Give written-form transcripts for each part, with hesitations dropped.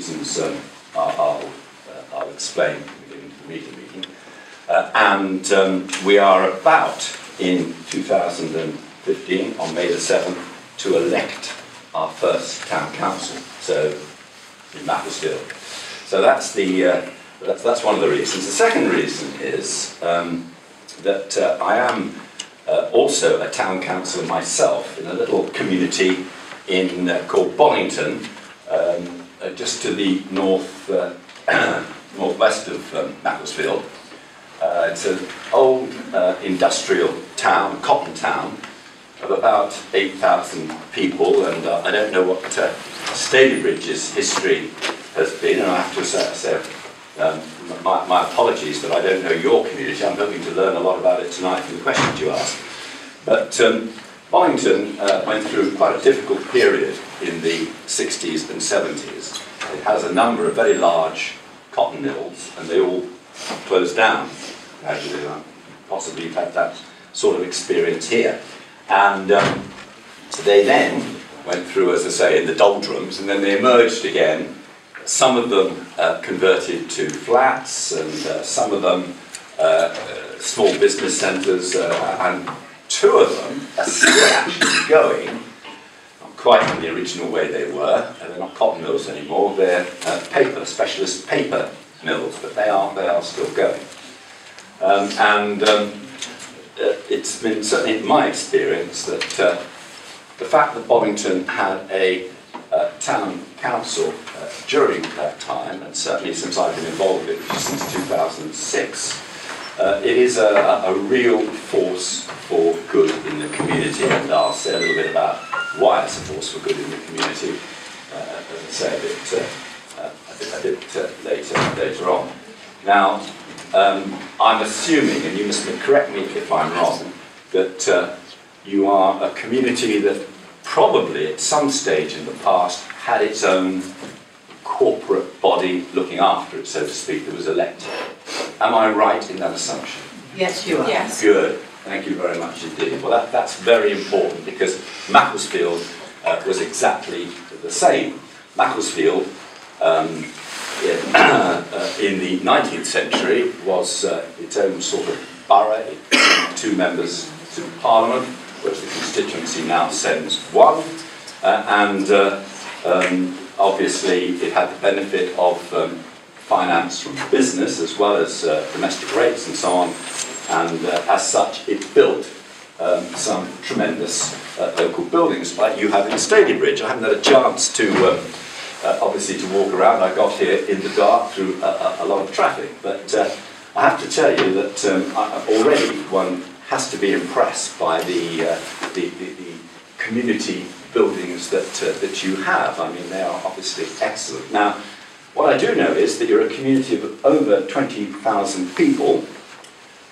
reasons I'll explain at the beginning of the meeting. And we are about, in 2015, on May the 7th, to elect our first town council, so in Macclesfield. So that's one of the reasons. The second reason is that I am also a town councillor myself in a little community called Bollington, just to the northwest of Macclesfield. It's an old industrial town, cotton town, of about 8,000 people, and I don't know what Stalybridge's history has been, and I have to say my apologies that I don't know your community. I'm hoping to learn a lot about it tonight from the questions you ask. But Bollington went through quite a difficult period in the 60s and 70s. It has a number of very large cotton mills, and they all closed down. Actually, possibly you've had that sort of experience here. And they then went through, as I say, in the doldrums, and then they emerged again. Some of them converted to flats, and some of them small business centres, and two of them are still actually going, not quite in the original way they were. They're not cotton mills anymore, they're specialist paper mills, but they are still going. It's been certainly in my experience that the fact that Bollington had a town council during that time, and certainly since I've been involved with it, which is since 2006, it is a real force for good in the community, and I'll say a little bit about why it's a force for good in the community, as I say a bit later on. Now, I'm assuming, and you must correct me if I'm wrong, that you are a community that probably at some stage in the past had its own corporate body looking after it, so to speak, that was elected. Am I right in that assumption? Yes, you are. Yes. Good. Thank you very much indeed. Well, that's very important, because Macclesfield was exactly the same. Macclesfield in the 19th century was its own sort of borough. It had 2 members to Parliament, whereas the constituency now sends 1. Obviously it had the benefit of finance from business as well as domestic rates and so on, and as such it built some tremendous local buildings like you have in Stalybridge. I haven't had a chance to obviously to walk around. I got here in the dark through a lot of traffic, but I have to tell you that already one has to be impressed by the community buildings that you have. I mean, they are obviously excellent. Now, what I do know is that you're a community of over 20,000 people,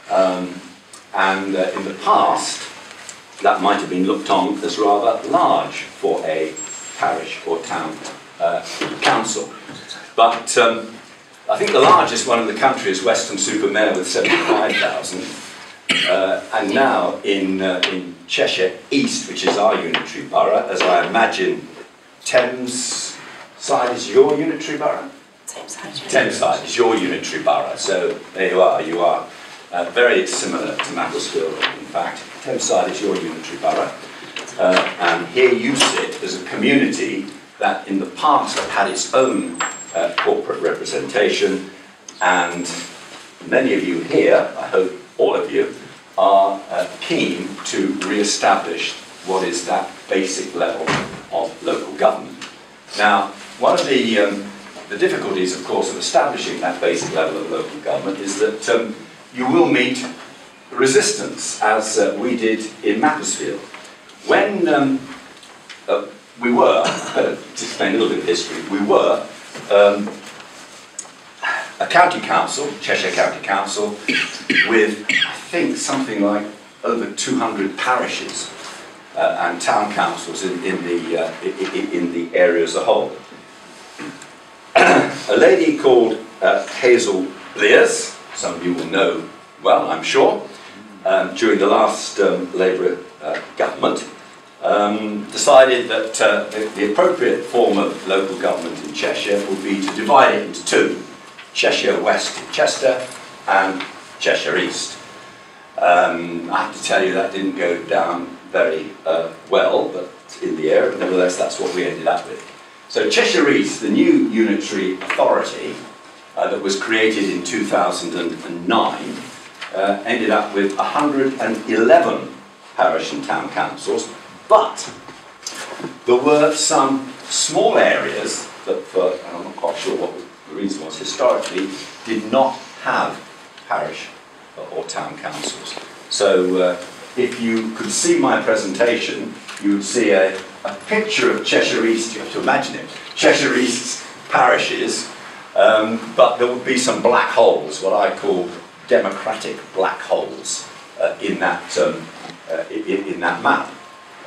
and in the past that might have been looked on as rather large for a parish or town council. But I think the largest one in the country is Weston-super-Mare with 75,000. And now in Cheshire East, which is our unitary borough, as I imagine Thameside is your unitary borough? Thameside is your unitary borough. So there you are very similar to Macclesfield, in fact. Thameside is your unitary borough. And here you sit as a community that in the past had its own corporate representation, and many of you here, I hope all of you, are keen to re-establish what is that basic level of local government. Now, one of the difficulties, of course, of establishing that basic level of local government is that you will meet resistance, as we did in Macclesfield. When we were, to explain a little bit of history, we were a county council, Cheshire County Council, with I think something like over 200 parishes and town councils in the area as a whole. A lady called Hazel Blears, some of you will know well, I'm sure, during the last Labour government, decided that the appropriate form of local government in Cheshire would be to divide it into two: Cheshire West in Chester and Cheshire East. I have to tell you that didn't go down very well, but in the air, nevertheless that's what we ended up with. So Cheshire East, the new unitary authority that was created in 2009, ended up with 111 parish and town councils, but there were some small areas that, and I'm not quite sure what the reason was, historically did not have parish or town councils. So if you could see my presentation, you would see a picture of Cheshire East. You have to imagine it. Cheshire East's parishes, but there would be some black holes, what I call democratic black holes, in that map.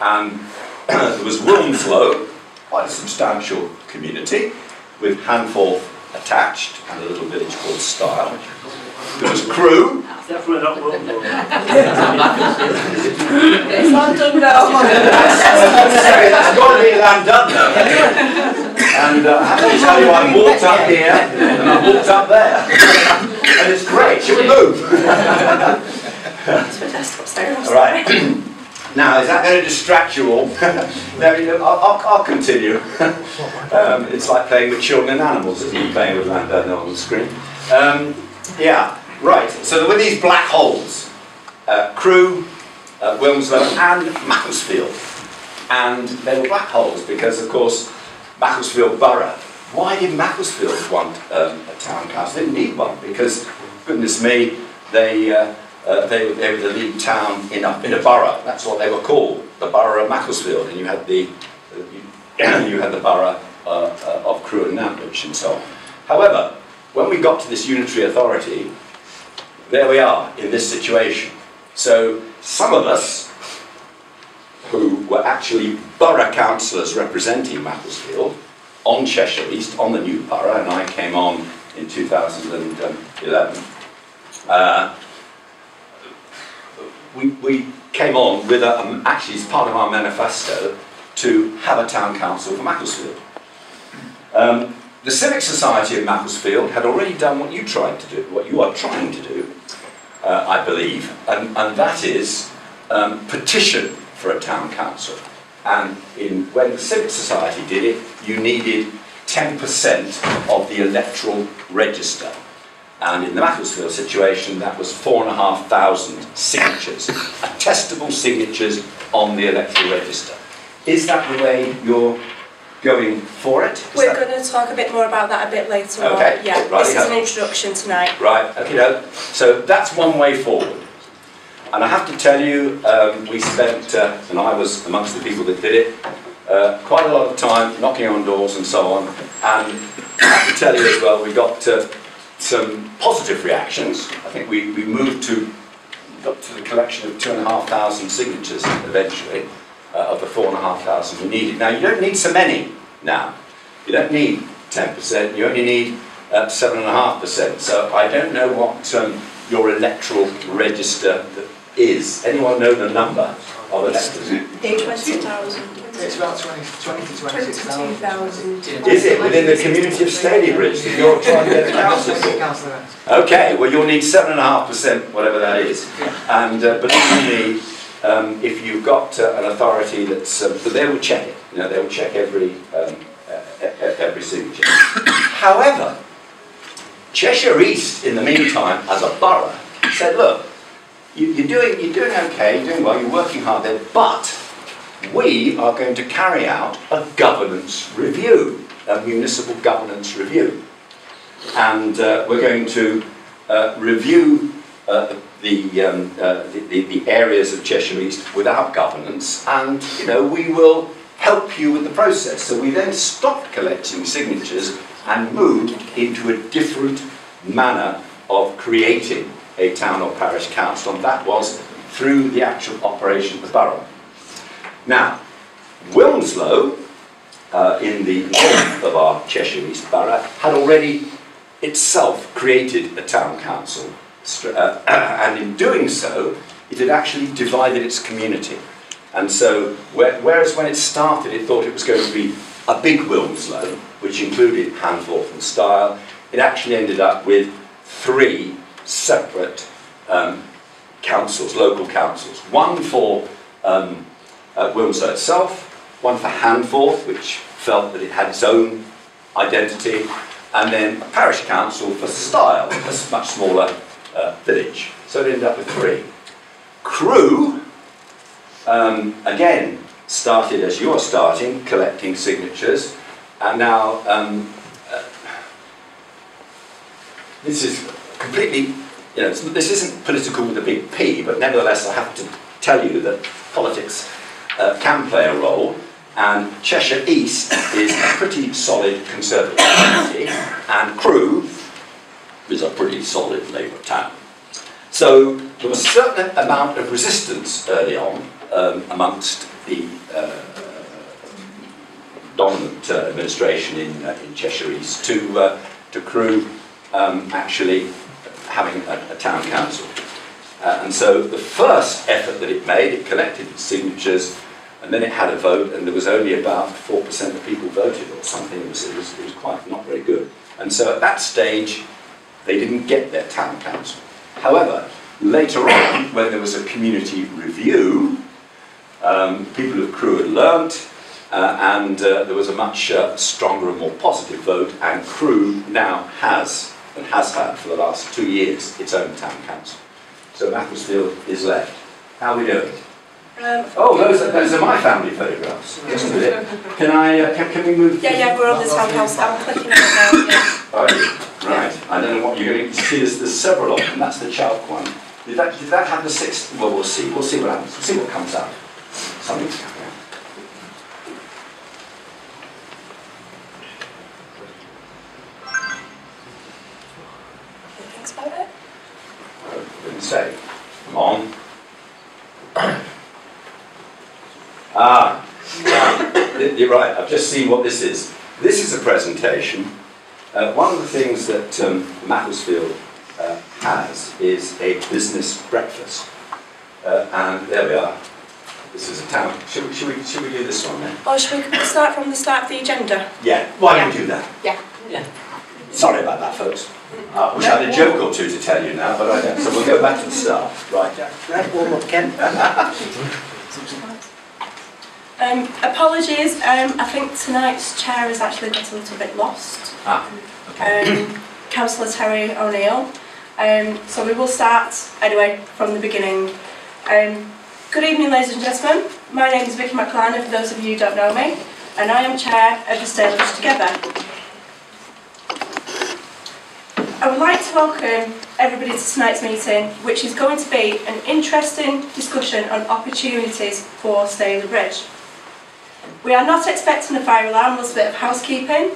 And there was Wilmslow, quite a substantial community, with Hanforth attached, and a little village called Style. There was Crewe. Definitely not Wilmslow. It's London now. That's got to be Llandudno. And I have to tell you, I walked up here and I walked up there, and it's great. Should we move? All right. Now, is that going to distract you all? No, I'll continue. It's like playing with children and animals, isn't it? Playing with Llandudno on the screen. Yeah, right. So there were these black holes: Crewe, Wilmslow, and Macclesfield. And they were black holes because, of course, Macclesfield Borough. Why did Macclesfield want a town council? They didn't need one because, goodness me, they were the lead town in a borough. That's what they were called, the borough of Macclesfield. And you had the borough of Crewe and Nantwich and so on. However, when we got to this unitary authority, there we are in this situation. So some of us who were actually borough councillors representing Macclesfield on Cheshire East, on the new borough, and I came on in 2011, we came on with, actually as part of our manifesto, to have a town council for Macclesfield. The Civic Society of Macclesfield had already done what you tried to do, what you are trying to do, I believe, and that is petition for a town council. And when the Civic Society did it, you needed 10% of the electoral register. And in the Macclesfield situation, that was 4,500 signatures, attestable signatures on the electoral register. Is that the way you're going for it? We're going to talk a bit more about that a bit later on. Yeah, right, this is an introduction tonight. Right, okay, so that's one way forward. And I have to tell you, we spent, and I was amongst the people that did it, quite a lot of time knocking on doors and so on. And I have to tell you as well, we got some positive reactions. I think we got to the collection of 2,500 signatures eventually, of the 4,500 we needed. Now, you don't need so many now. You don't need 10%, you only need 7.5%. So I don't know what your electoral register is. Anyone know the number of electors? 20,000. It's about 20 to 26,000. Is it within the community of Stalybridge that you're trying to get a council for? Okay, well you'll need 7.5%, whatever that is. And believe me, if you've got an authority that's, but they will check it. You know, they will check every signature. However, Cheshire East, in the meantime, as a borough, said, look, you're doing okay, you're doing well, you're working hard there, but we are going to carry out a governance review, a municipal governance review. And we're going to review the areas of Cheshire East without governance, and we will help you with the process. So we then stopped collecting signatures and moved into a different manner of creating a town or parish council, and that was through the actual operation of the borough. Now, Wilmslow, in the north of our Cheshire East borough, had already itself created a town council, and in doing so, it had actually divided its community. And so, whereas when it started, it thought it was going to be a big Wilmslow, which included Handforth and Style, it actually ended up with 3 separate councils, local councils. One for Wilmslow itself, one for Handforth, which felt that it had its own identity, and then a parish council for Style, a much smaller village. So it ended up with 3. Crewe, again, started as you're starting, collecting signatures, and now this is completely, this isn't political with a big P, but nevertheless I have to tell you that politics can play a role, and Cheshire East is a pretty solid Conservative party, and Crewe is a pretty solid Labour town. So there was a certain amount of resistance early on amongst the dominant administration in Cheshire East to Crewe actually having a town council. And so the first effort that it made, it collected its signatures, and then it had a vote, and there was only about 4% of people voted or something. It was quite not very good. And so at that stage, they didn't get their town council. However, later on, when there was a community review, people of Crewe had learnt, and there was a much stronger and more positive vote, and Crewe now has, and has had for the last 2 years, its own town council. So Macclesfield is left. How are we doing? Oh, those are my family photographs. Just a minute. Can we move? Yeah, we're on the townhouse. I'm clicking on it now. Yeah. Oh, right. I don't know what you're going to see. There's several of them. That's the Chalk one. Did that have the 6th? Well, we'll see. We'll see what happens. We'll see what comes out. Something's coming out. Thanks about it. I didn't say. Come on. You're right, I've just seen what this is. This is a presentation. One of the things that Macclesfield has is a business breakfast. And there we are. This is a town. Should we do this one then? Or should we start from the start of the agenda? Yeah, why don't we do that? Yeah. Sorry about that, folks. I wish I had a joke or two to tell you now, but I don't. So we'll go back to the start. Right, Jack. Right, warm up, Ken. Apologies, I think tonight's chair has actually got a little bit lost. Okay. Councillor Terry O'Neill. So we will start, anyway, from the beginning. Good evening, ladies and gentlemen. My name is Vicky McLaren, for those of you who don't know me, and I am chair of the Stalybridge Together. I would like to welcome everybody to tonight's meeting, which is going to be an interesting discussion on opportunities for Stalybridge. We are not expecting a fire alarm, there's a bit of housekeeping.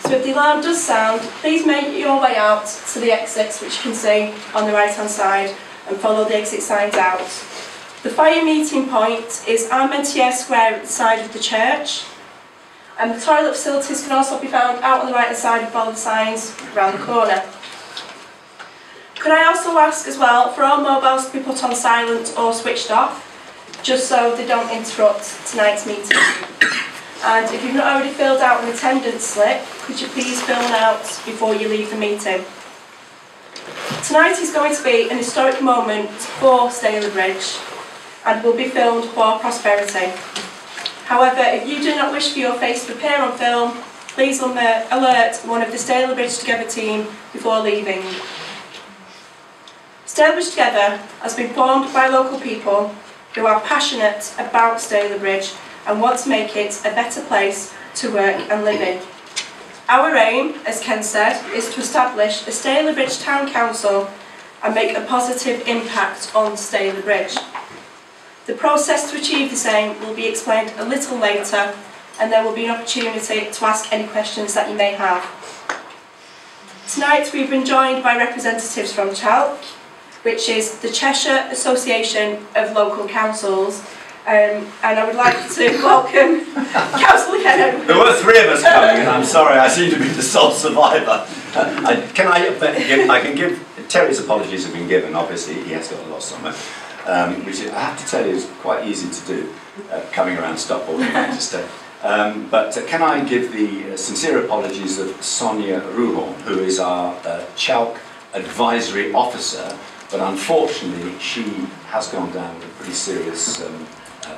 So if the alarm does sound, please make your way out to the exits, which you can see on the right hand side, and follow the exit signs out. The fire meeting point is Armentier Square at the side of the church. And the toilet facilities can also be found out on the right hand side and follow the signs around the corner. Could I also ask as well for all mobiles to be put on silent or switched off, just so they don't interrupt tonight's meeting. And if you've not already filled out an attendance slip, could you please fill one out before you leave the meeting. Tonight is going to be an historic moment for Stalybridge and will be filmed for prosperity. However, if you do not wish for your face to appear on film, please alert one of the Stalybridge Together team before leaving. Stalybridge Together has been formed by local people who are passionate about Stalybridge and want to make it a better place to work and live in. Our aim, as Ken said, is to establish a Stalybridge Town Council and make a positive impact on Stalybridge. The process to achieve this aim will be explained a little later, and there will be an opportunity to ask any questions that you may have. Tonight we've been joined by representatives from CHALC, which is the Cheshire Association of Local Councils, and I would like to welcome Councillor Ken. There were 3 of us coming, and I'm sorry, I seem to be the sole survivor. I can give Terry's apologies have been given. Obviously, he has got lost somewhere, which I have to tell you is quite easy to do. coming around Stockport in Manchester. But can I give the sincere apologies of Sonia Ruhorn, who is our Chalk Advisory Officer, but unfortunately she has gone down with a pretty serious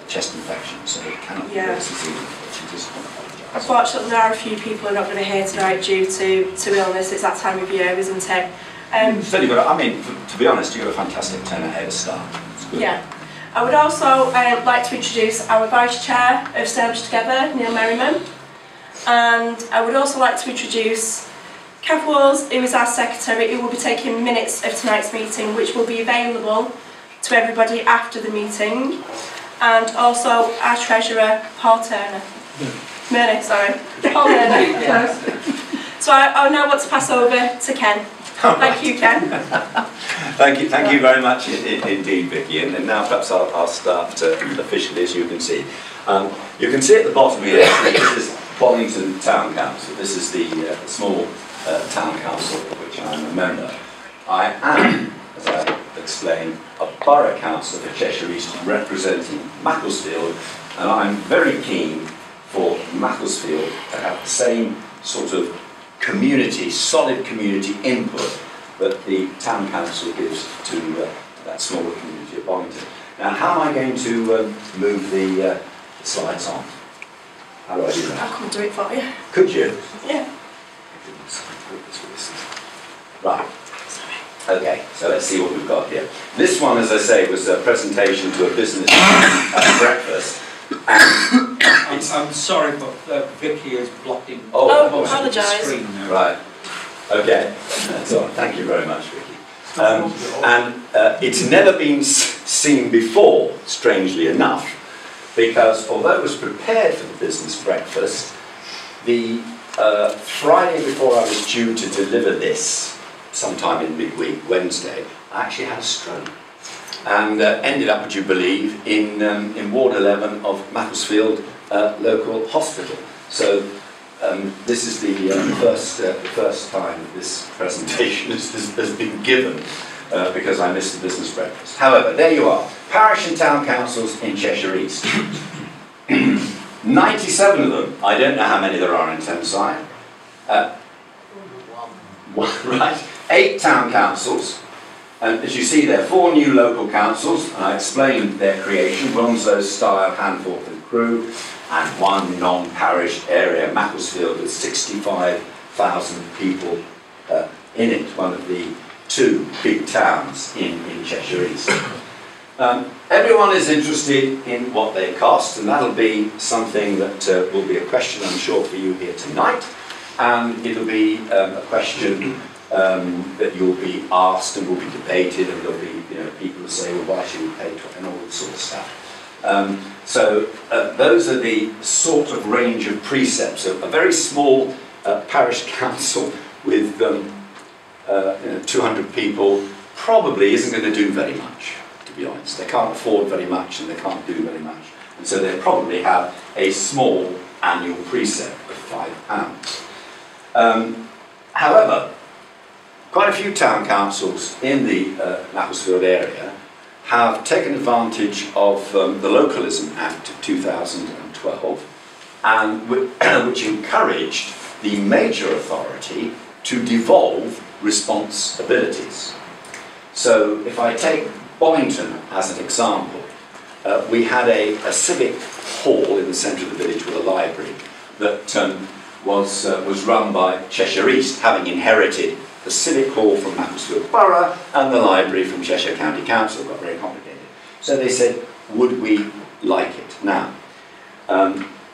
chest infection, so it cannot be very succeeding, but she just wants to apologise. Unfortunately, there are a few people who are not going to hear tonight due to illness. It's that time of year, isn't it? I mean, to be honest, you got a fantastic turnout ahead of start. It's good. Yeah. I would also like to introduce our Vice Chair of Stalybridge Together, Neil Merriman. And I would also like to introduce Kath Walls, who is our Secretary, who will be taking minutes of tonight's meeting, which will be available to everybody after the meeting. And also our Treasurer, Paul Turner. Murney, sorry. Paul Murney. So I now want to pass over to Ken. Thank you, Ken. Thank you very much indeed, Vicky. And now perhaps I'll start officially, as you can see. You can see at the bottom here, this is Bollington Town Council. This is the small town council of which I'm a member. I am, as I explained, a borough council for Cheshire East representing Macclesfield, and I'm very keen for Macclesfield to have the same sort of community, solid community input that the town council gives to that smaller community of Bollington. Now, how am I going to move the slides on? How do I do that? I'll come do it for you. Could you? Yeah. Right. Okay, so let's see what we've got here. This one, as I say, was a presentation to a business breakfast. And I'm sorry, but Vicky is blocking Oh, most of the apologise. screen now. Right. Okay. That's all right. Thank you very much, Vicky. It's never been seen before, strangely enough, because although it was prepared for the business breakfast, the Friday before I was due to deliver this, sometime in midweek, Wednesday, I actually had a stroke. And ended up, would you believe, in Ward 11 of Macclesfield Local Hospital. So this is the first time this presentation has been given because I missed the business breakfast. However, there you are, parish and town councils in Cheshire East. 97 of them. I don't know how many there are in Thameside. Right, 8 town councils. And as you see there, 4 new local councils, and I explained their creation, Ronslow, Style, Hanforth and Crewe, and 1 non-parish area, Macclesfield, with 65,000 people in it, one of the 2 big towns in Cheshire East. Everyone is interested in what they cost, and that'll be something that will be a question, I'm sure, for you here tonight, and it'll be a question that you'll be asked and will be debated, and there'll be people who say, well, why should we pay and all this sort of stuff. So those are the sort of range of precepts. A very small parish council with 200 people probably isn't going to do very much, to be honest. They can't afford very much and they can't do very much. And so they probably have a small annual precept of £5. However, quite a few town councils in the Macclesfield area have taken advantage of the Localism Act of 2012, and which encouraged the major authority to devolve responsibilities. So if I take Bollington as an example, we had a civic hall in the centre of the village with a library that was run by Cheshire East, having inherited the civic hall from Macclesfield Borough and the library from Cheshire County Council. It got very complicated. So they said, would we like it? Now,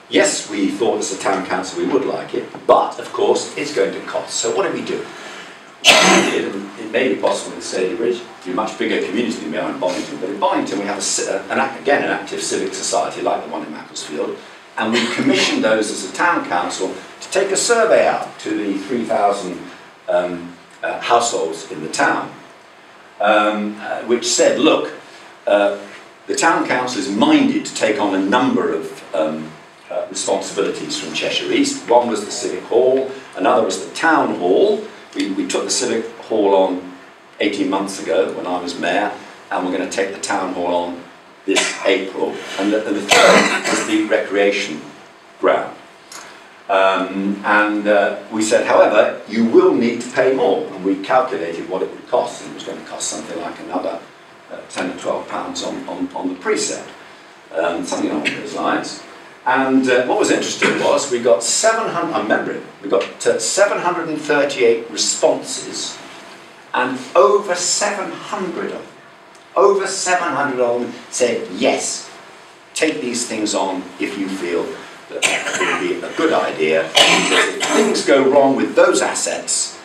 yes, we thought as a town council we would like it, but of course it's going to cost. So what did we do? What we did, and it may be possible in Stalybridge, a much bigger community than we are in Bollington, but in Bollington we have an active civic society like the one in Macclesfield, and we commissioned those as a town council to take a survey out to the 3,000 households in the town, which said, look, the town council is minded to take on a number of responsibilities from Cheshire East. One was the civic hall, another was the town hall. We took the civic hall on 18 months ago when I was mayor, and we're going to take the town hall on this April, and the third was the recreation ground. We said, however, you will need to pay more, and we calculated what it would cost, and it was going to cost something like another £10 or £12 on the precept, something along those lines. And what was interesting was we got 700, I remember it, we got 738 responses, and over 700 of them said, yes, take these things on if you feel that it would be a good idea, because if things go wrong with those assets,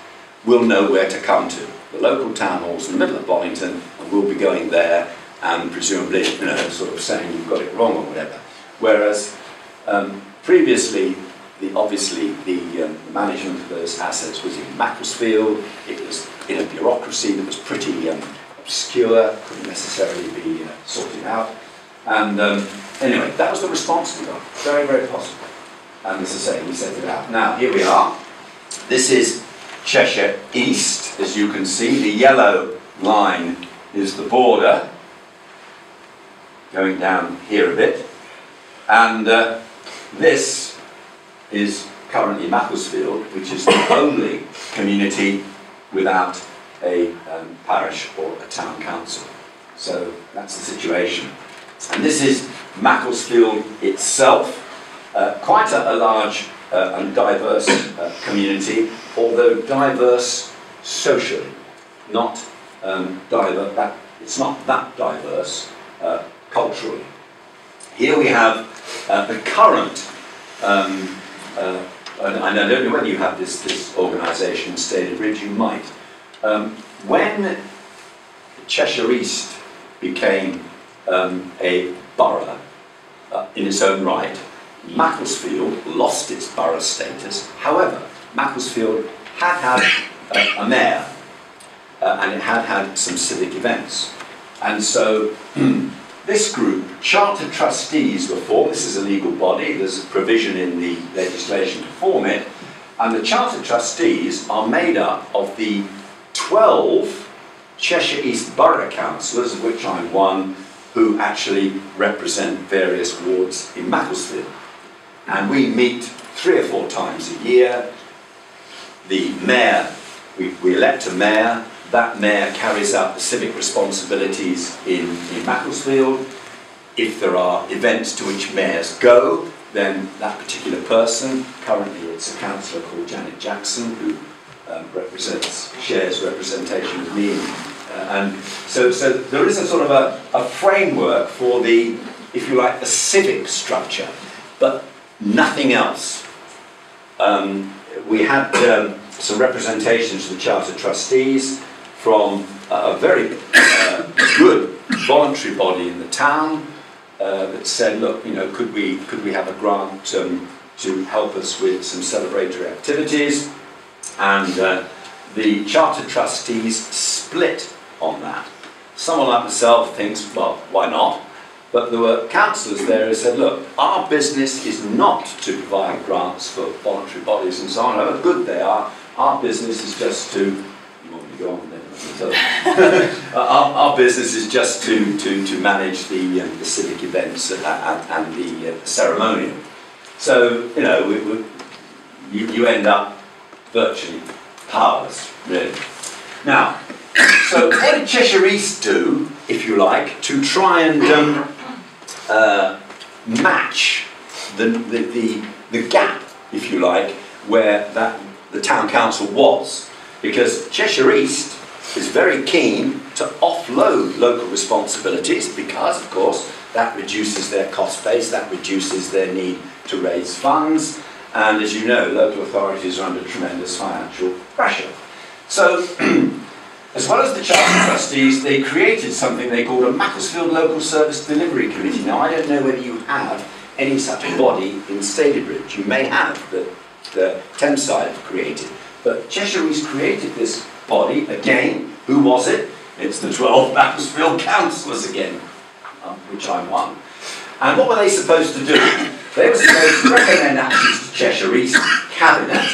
we'll know where to come to. The local town hall's in the middle of Bollington, and we'll be going there and presumably, you know, sort of saying you've got it wrong or whatever. Whereas previously, obviously the management of those assets was in Macclesfield. It was in a bureaucracy that was pretty obscure, couldn't necessarily be sorted out. And anyway, that was the response we got. Very, very positive. And as I say, we set it out. Now, here we are. This is Cheshire East, as you can see. The yellow line is the border, going down here a bit. And this is currently Macclesfield, which is the only community without a parish or a town council. So that's the situation. And this is Macclesfield itself, quite a large and diverse community, although diverse socially, not it's not that diverse culturally. Here we have the current, and I don't know whether you have this organisation in Stalybridge, you might. When Cheshire East became a borough in its own right, Macclesfield lost its borough status. However, Macclesfield had had a mayor and it had had some civic events. And so this group, charter trustees, were formed. This is a legal body. There's a provision in the legislation to form it. And the charter trustees are made up of the 12 Cheshire East Borough Councillors, of which I'm one, who actually represent various wards in Macclesfield. And we meet 3 or 4 times a year. The mayor, we elect a mayor. That mayor carries out the civic responsibilities in Macclesfield. If there are events to which mayors go, then that particular person, currently it's a councillor called Janet Jackson, who shares representation with me. And so there is a sort of a framework for the, if you like, the civic structure, but nothing else. We had some representations of the Charter Trustees from a very good voluntary body in the town that said, look, you know, could we have a grant to help us with some celebratory activities? And the Charter Trustees split on that. Someone like myself thinks, well, why not? But there were councillors there who said, look, our business is not to provide grants for voluntary bodies and so on, however good they are. Our business is just to, you want me to go on then? So, our business is just to manage the civic events and the ceremonial. So, you know, you end up virtually powerless, really. Now, so what did Cheshire East do, if you like, to try and match the gap, if you like, where the town council was? Because Cheshire East is very keen to offload local responsibilities because, of course, that reduces their cost base, that reduces their need to raise funds, and as you know, local authorities are under tremendous financial pressure. So, as well as the Charter Trustees, they created something they called a Macclesfield Local Service Delivery Committee. Now, I don't know whether you have any such body in Stalybridge. You may have, the Thameside have created. But Cheshire East created this body, again. Who was it? It's the 12 Macclesfield councillors again, which I'm one. And what were they supposed to do? They were supposed to recommend actions to Cheshire East Cabinet,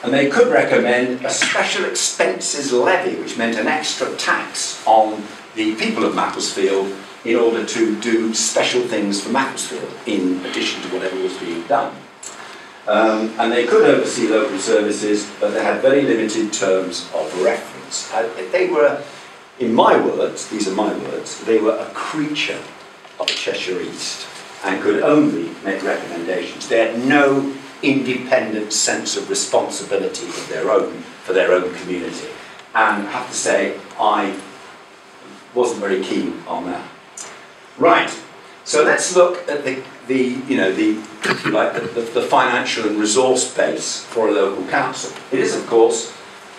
and they could recommend a special expenses levy, which meant an extra tax on the people of Macclesfield in order to do special things for Macclesfield in addition to whatever was being done. And they could oversee local services, but they had very limited terms of reference. They were, in my words, these are my words, they were a creature of Cheshire East and could only make recommendations. They had no independent sense of responsibility of their own, for their own community. And I have to say, I wasn't very keen on that. Right, so let's look at the financial and resource base for a local council. It is, of course,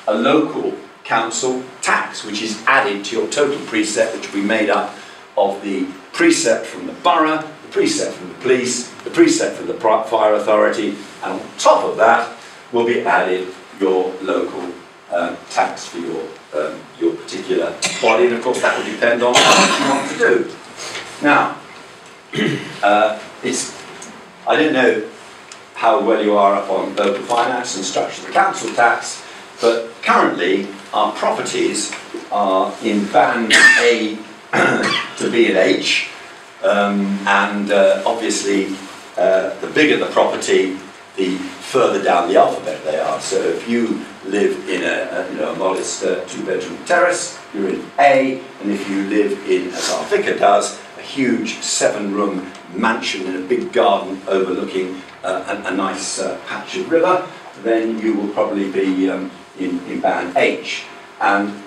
a local council tax, which is added to your total precept, which will be made up of the precept from the borough, the precept from the police, the precept from the fire authority, and on top of that will be added your local tax for your particular body, and of course that will depend on what you want to do. Now, I don't know how well you are up on local finance and structure of the council tax, but currently our properties are in band A to B and H, and obviously the bigger the property, the further down the alphabet they are. So if you live in a modest two-bedroom terrace, you're in A, and if you live in, as our vicar does, a huge 7-room mansion in a big garden overlooking a nice patch of river, then you will probably be in band H. And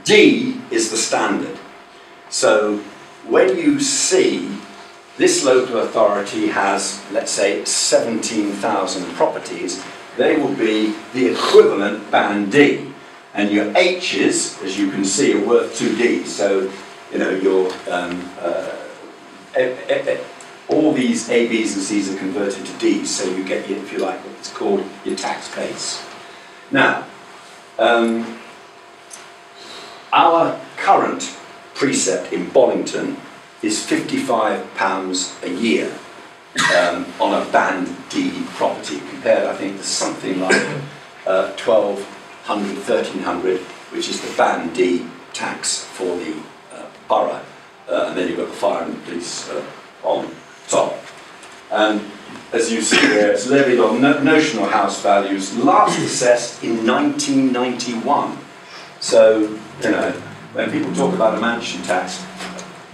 D is the standard. So when you see this local authority has, let's say, 17,000 properties, they will be the equivalent band D. And your H's, as you can see, are worth 2D. So, you know, your all these A, B's and C's are converted to D's, so you get, if you like, what's called your tax base. Now, our current precept in Bollington is £55 a year on a band D property, compared, I think, to something like 1,200, 1,300, which is the band D tax for the borough, and then you've got the fire and the police on top. And as you see there, it's levied on notional house values, last assessed in 1991. So, you know, when people talk about a mansion tax,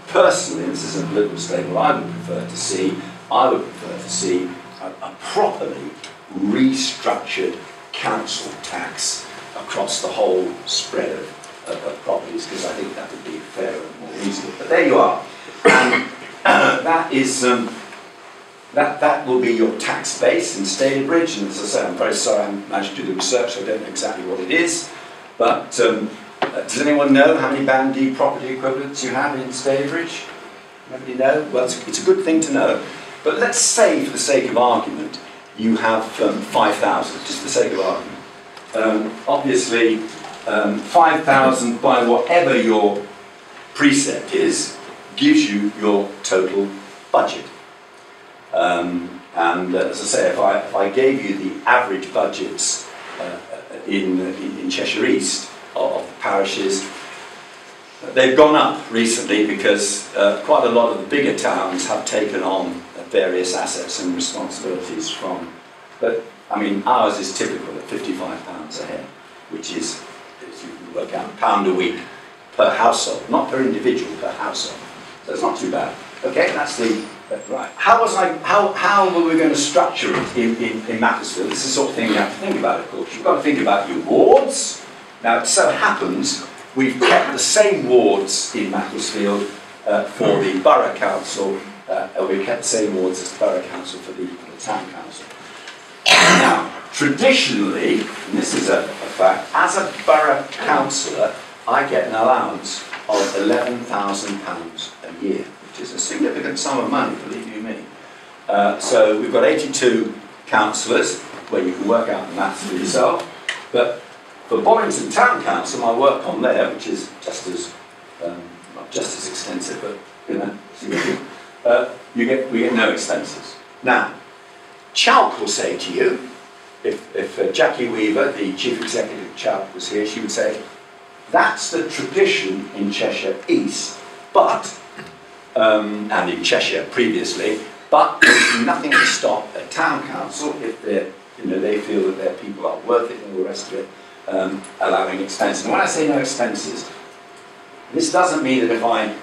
personally, this is a political statement, I would prefer to see a properly restructured council tax across the whole spread of properties, because I think that would be fairer and more reasonable. But there you are. And that is that will be your tax base in Stalybridge. And as I say, I'm very sorry I haven't managed to do the research, so I don't know exactly what it is. But does anyone know how many band D property equivalents you have in Stalybridge? Nobody know? Well, it's a good thing to know. But let's say, for the sake of argument, you have 5,000, just for the sake of argument. Obviously, 5,000 by whatever your precept is, gives you your total budget. And as I say, if I gave you the average budgets in Cheshire East of the parishes, they've gone up recently because quite a lot of the bigger towns have taken on various assets and responsibilities from, but I mean ours is typical at £55 a head, which is, as you can work out, £1 a week per household, not per individual, per household. So it's not too bad. Okay, that's right. How were we going to structure it in Macclesfield? This is the sort of thing you have to think about, of course. You've got to think about your wards. Now, it so happens we've kept the same wards in Macclesfield for the borough council, we've kept the same wards as the borough council for the town council. Now, traditionally, and this is a fact, as a borough councillor, I get an allowance of £11,000 a year, which is a significant sum of money, believe you me. So we've got 82 councillors, where you can work out the maths for yourself, but for Bollington Town Council, I work on there, which is just as, not just as extensive, but, you know, we get no expenses. Now, Chalk will say to you, if Jackie Weaver, the Chief Executive of Chalk, was here, she would say, that's the tradition in Cheshire East, but and in Cheshire previously, but there's nothing to stop a town council, if they feel that their people are worth it and all the rest of it, allowing expenses. And when I say no expenses, this doesn't mean that if I,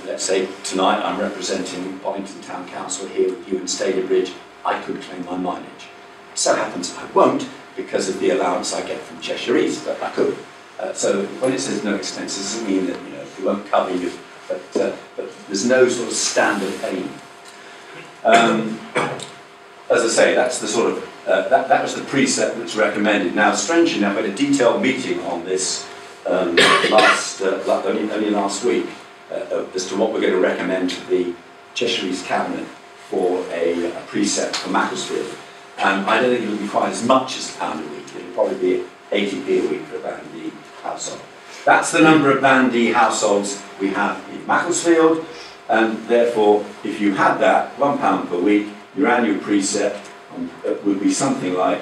let's say tonight I'm representing Bollington Town Council here with you in Stalybridge, I could claim my mileage. It so happens I won't because of the allowance I get from Cheshire East, but I could. So when it says no expenses, it doesn't mean that it won't cover you, but there's no sort of standard aim. As I say, that's the sort of that was the precept that's recommended. Now, strangely enough, I had a detailed meeting on this only last week as to what we're going to recommend to the Cheshire East Cabinet for a precept for Macclesfield. And I don't think it'll be quite as much as £1 a week. It'll probably be 80p a week for a Band D household. That's the number of Band D households we have in Macclesfield, and therefore, if you had that, £1 per week, your annual precept would be something like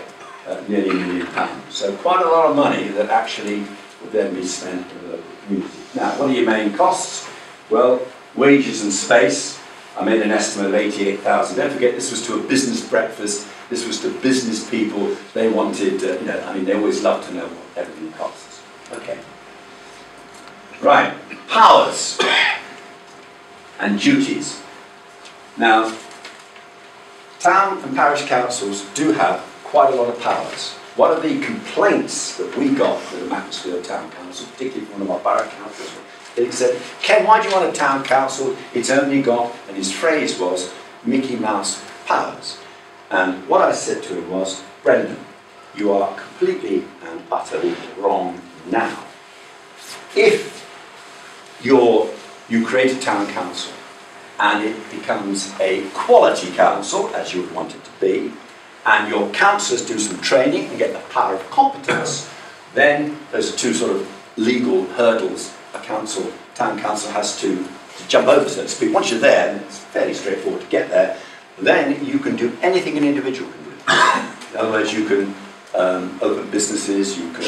nearly £1 million. So quite a lot of money that actually would then be spent in the local community. Now, what are your main costs? Well, wages and space. I made an estimate of 88,000. Don't forget, this was to a business breakfast. This was to business people. They wanted, they always love to know what everything costs. Okay. Right, powers and duties. Now, town and parish councils do have quite a lot of powers. One of the complaints that we got from the Macclesfield Town Council, particularly from one of our borough councils, they said, Ken, why do you want a town council? It's only got, and his phrase was, Mickey Mouse powers. And what I said to him was, Brendan, you are completely and utterly wrong now. If you create a town council and it becomes a quality council, as you would want it to be, and your councillors do some training and get the power of competence, then those are two sort of legal hurdles a town council has to jump over, so to speak. Once you're there, and it's fairly straightforward to get there, then you can do anything an individual can do. In other words, you can open businesses, you can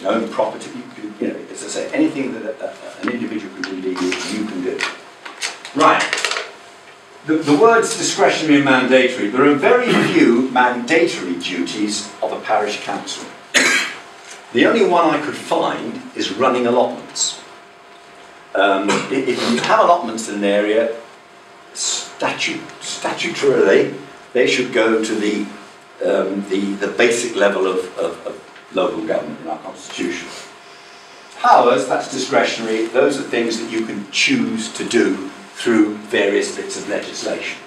own property, you can, as I say, anything that an individual can do legally, you can do. Right. The words discretionary and mandatory. There are very few mandatory duties of a parish council. The only one I could find is running allotments. If you have allotments in an area, statutorily, they should go to the basic level of local government in our constitution. Powers, that's discretionary. Those are things that you can choose to do through various bits of legislation.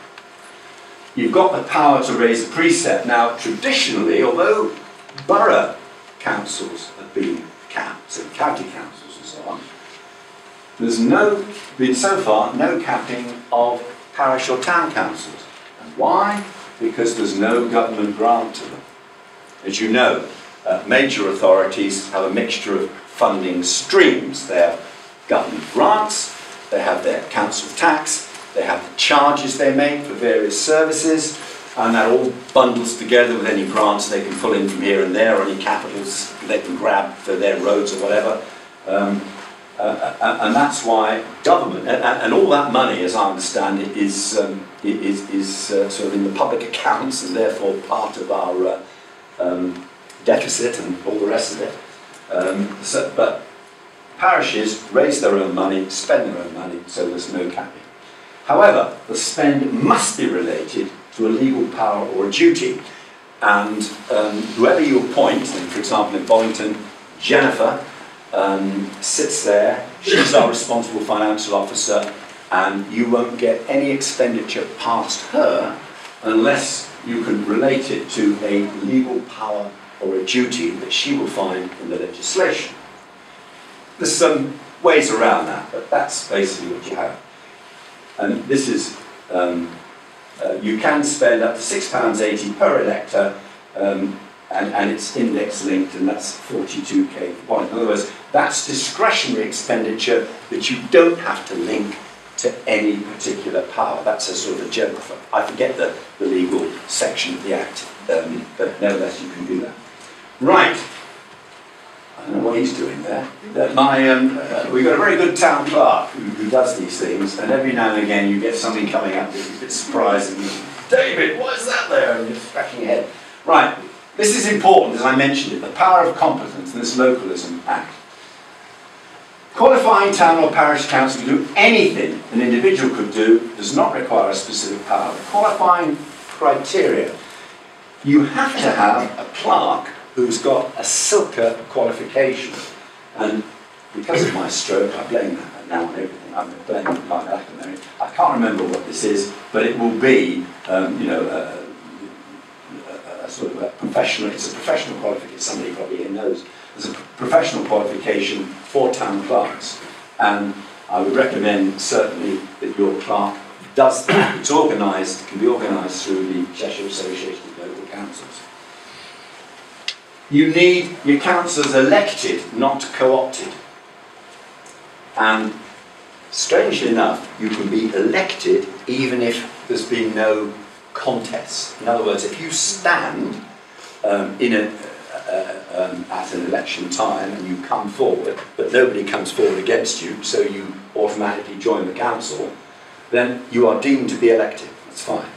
You've got the power to raise a precept. Now, traditionally, although borough councils have been capped, so county councils and so on, there's been so far no capping of parish or town councils. And why? Because there's no government grant to them. As you know, major authorities have a mixture of funding streams. They have government grants, they have their council tax, they have the charges they make for various services, and that all bundles together with any grants they can pull in from here and there, or any capitals they can grab for their roads or whatever. And that's why government, and all that money, as I understand it, is sort of in the public accounts, and therefore part of our deficit and all the rest of it. But parishes raise their own money, spend their own money, so there's no capping. However, the spend must be related to a legal power or a duty. And whoever you appoint, and for example in Bollington, Jennifer sits there, she's our responsible financial officer, and you won't get any expenditure past her unless you can relate it to a legal power or a duty that she will find in the legislation. There's some ways around that, but that's basically what you have. And this is, you can spend up to £6.80 per elector, and it's index linked, and that's 42k for one. In other words, that's discretionary expenditure that you don't have to link to any particular power. That's a sort of a general, I forget the legal section of the Act, but nevertheless you can do that. Right. don't know what he's doing there. We've got a very good town clerk who does these things, and every now and again you get something coming up that's a bit surprising. David, what is that there? And you're scratching your head. Right, this is important, as I mentioned it, the power of competence in this Localism Act. Qualifying town or parish council to do anything an individual could do does not require a specific power. The qualifying criteria: you have to have a clerk who's got a Silka qualification. And because of my stroke, I blame that now on everything. I'm blaming my academic. I can't remember what this is, but it will be, a sort of a professional. It's a professional qualification. Somebody probably here knows. There's a professional qualification for town clerks, and I would recommend certainly that your clerk does that. It's organised, can be organised through the Cheshire Association of Local Councils. You need your councillors elected, not co-opted. And strangely enough, you can be elected even if there's been no contest. In other words, if you stand at an election time and you come forward, but nobody comes forward against you, so you automatically join the council, then you are deemed to be elected. That's fine.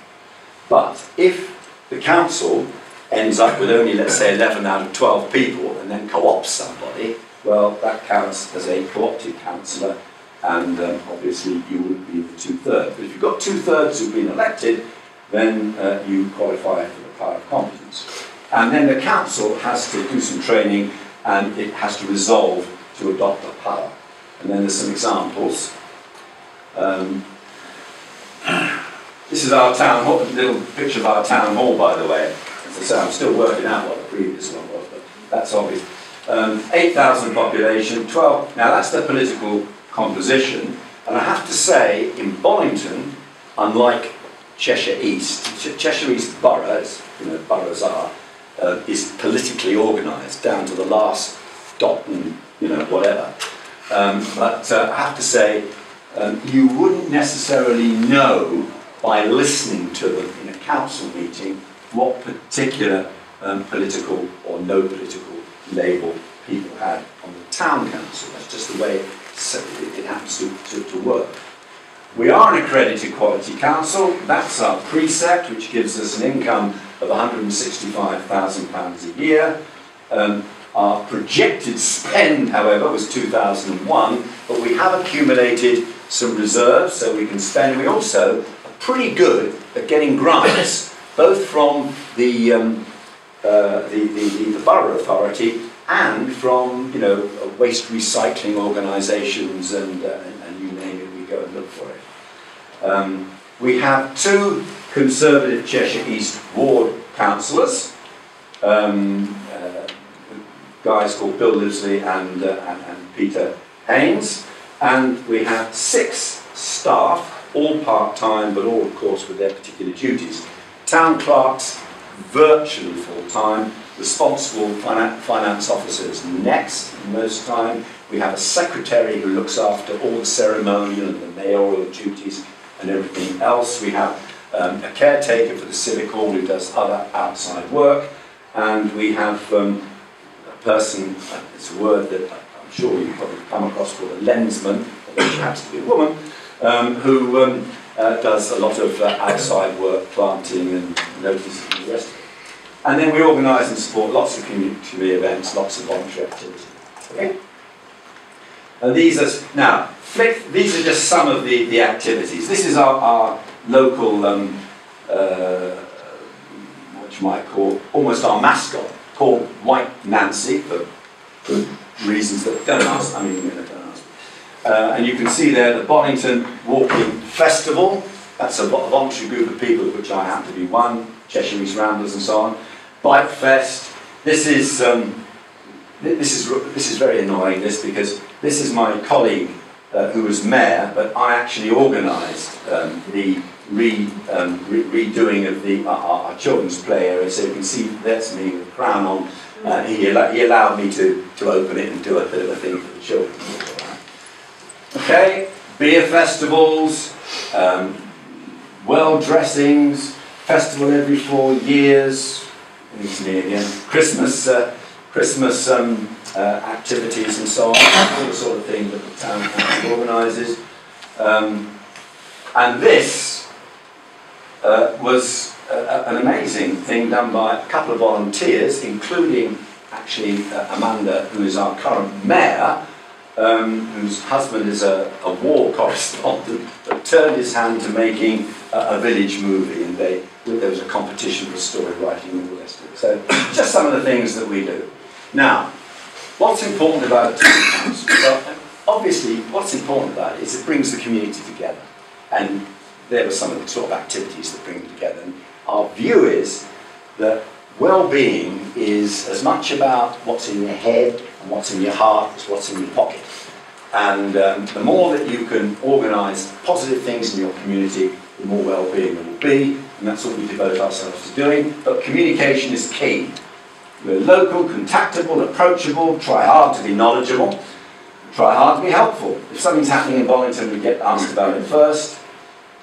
But if the council ends up with only, let's say, 11 out of 12 people and then co-opts somebody, well, that counts as a co-opted councillor, and obviously you would be the 2/3. But if you've got 2/3 who've been elected, then you qualify for the power of competence. And then the council has to do some training, and it has to resolve to adopt the power. And then there's some examples. This is our town hall, a little picture of our town hall, by the way. As I say, I'm still working out what the previous one was, but that's obvious. 8,000 population, 12. Now that's the political composition, and I have to say, in Bollington, unlike Cheshire East, Cheshire East Borough, as boroughs are, is politically organised down to the last dot and whatever. But I have to say, you wouldn't necessarily know by listening to them in a council meeting what particular political or no political label people had on the town council. That's just the way it happens to work. We are an accredited quality council. That's our precept, which gives us an income of £165,000 a year. Our projected spend, however, was 2001, but we have accumulated some reserves so we can spend. We also are pretty good at getting grants, both from the borough authority and from waste recycling organisations and you name it, we go and look for it. We have 2 Conservative Cheshire East Ward councillors, guys called Bill Lisley and Peter Haynes, and we have 6 staff, all part-time, but all, of course, with their particular duties. Town clerks, virtually full-time. Responsible finance officers next, most time. We have a secretary who looks after all the ceremonial and the mayoral duties and everything else. We have a caretaker for the civic hall who does other outside work, and we have a person, it's a word that I'm sure you've probably come across, called a lensman, although she happens to be a woman, who does a lot of outside work, planting and notices and the rest of it. And then we organise and support lots of community events, lots of voluntary activity. Okay? And these are just some of the activities. This is our local, what you might call, almost our mascot, called White Nancy, for good reasons that don't ask. I mean, don't ask. And you can see there the Bollington Walking Festival. That's a voluntary group of people, of which I happen to be one. Cheshire East Ramblers and so on. Bike Fest. This is very annoying. Because this is my colleague who was mayor, but I actually organised the redoing of our children's play area. So you can see that's me with the crown on. He allowed me to open it and do a bit of a thing for the children. Okay, beer festivals, world dressings, festival every 4 years. It's near the end. Christmas Christmas activities and so on, all the sort of thing that the town council organises. And this was an amazing thing done by a couple of volunteers, including actually Amanda, who is our current mayor, whose husband is a war correspondent, that turned his hand to making a village movie, and there was a competition for story writing and all the rest of it. So just some of the things that we do. Now, what's important about a town council? Well, obviously, what's important about it is it brings the community together, and there are some of the sort of activities that bring them together. And our view is that well-being is as much about what's in your head and what's in your heart as what's in your pocket. And the more that you can organise positive things in your community, the more well-being there will be, and that's what we devote ourselves to doing. But communication is key. We're local, contactable, approachable, try hard to be knowledgeable, try hard to be helpful. If something's happening in Bollington, we get asked about it first.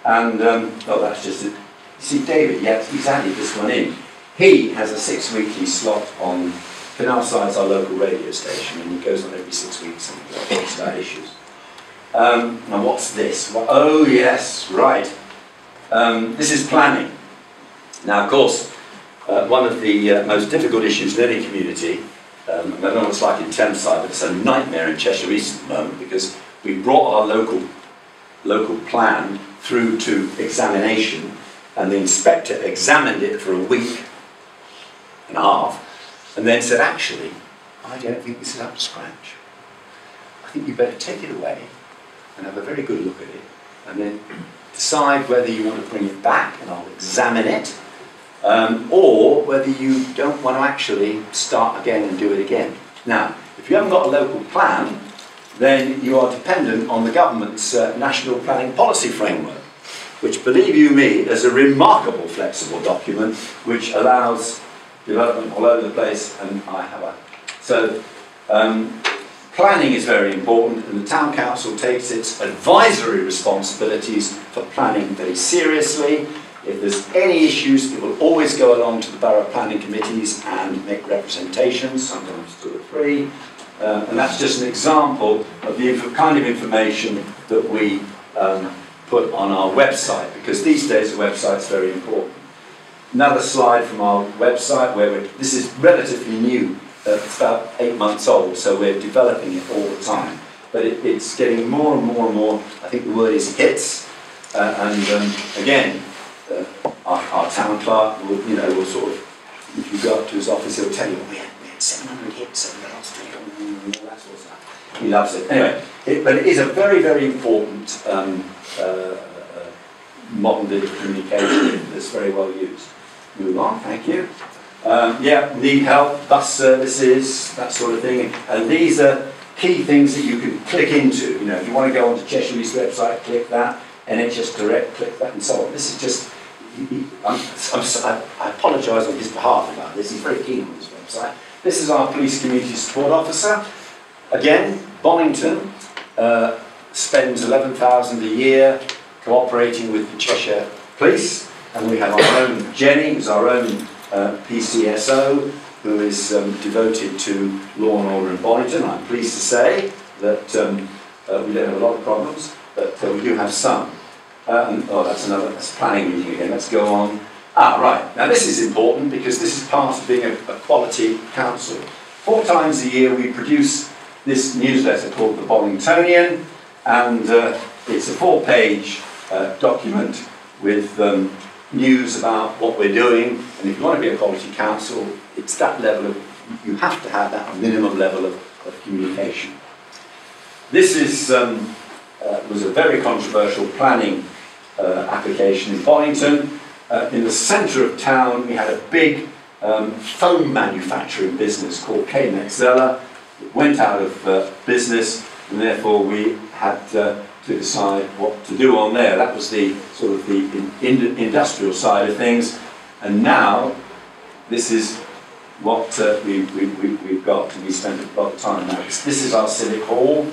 And, oh, that's just it. See, David, yes, he's added this one in. He has a 6-weekly slot on Canalside's our local radio station, and he goes on every 6 weeks and talks about issues. Now, what's this? Well, oh, yes, right. This is planning. Now, of course, one of the most difficult issues in any community, I don't know what it's like in Thameside, but it's a nightmare in Cheshire East at the moment, because we brought our local plan through to examination, and the inspector examined it for a week and a half, and then said, actually, I don't think this is up to scratch. I think you better take it away and have a very good look at it, and then decide whether you want to bring it back, and I'll examine it, or whether you don't want to actually start again and do it again. Now, if you haven't got a local plan, then you are dependent on the government's National Planning Policy Framework, which, believe you me, is a remarkable flexible document which allows development all over the place, and I have a... So, planning is very important, and the Town Council takes its advisory responsibilities for planning very seriously. If there's any issues, it will always go along to the borough planning committees and make representations, sometimes 2 or 3. And that's just an example of the kind of information that we put on our website, because these days the website's very important. Another slide from our website, where this is relatively new. It's about 8 months old, so we're developing it all the time. But it's getting more and more and more, I think the word is hits. Again, our town clerk will, will sort of, if you go up to his office, he'll tell you, we had 700 hits over the last week, and all that sort of stuff. He loves it. Anyway, but it is a very, very important modern bit of communication that's very well used. Move on, thank you. Yeah, need help, bus services, that sort of thing. And these are key things that you can click into. If you want to go onto Cheshire East website, click that. NHS Direct, click that, and so on. This is just... I apologise on his behalf about this. He's very keen on this website. This is our Police Community Support Officer. Again, Bollington spends £11,000 a year cooperating with the Cheshire Police, and we have our own Jenny, who's our own PCSO, who is devoted to law and order in Bollington. I'm pleased to say that we don't have a lot of problems, but we do have some. Oh, that's planning meeting again. Let's go on. Right. Now this is important, because this is part of being a quality council. 4 times a year we produce this newsletter called the Bollingtonian, and it's a 4-page document with news about what we're doing. And if you want to be a quality council, it's that level of, you have to have that minimum level of communication. This is was a very controversial planning application in Bollington. In the centre of town, we had a big foam manufacturing business called K-Mexella. It went out of business, and therefore we had to decide what to do on there. That was the sort of the industrial side of things. And now, this is what we've got, and we spent a lot of time now. This is our Civic Hall,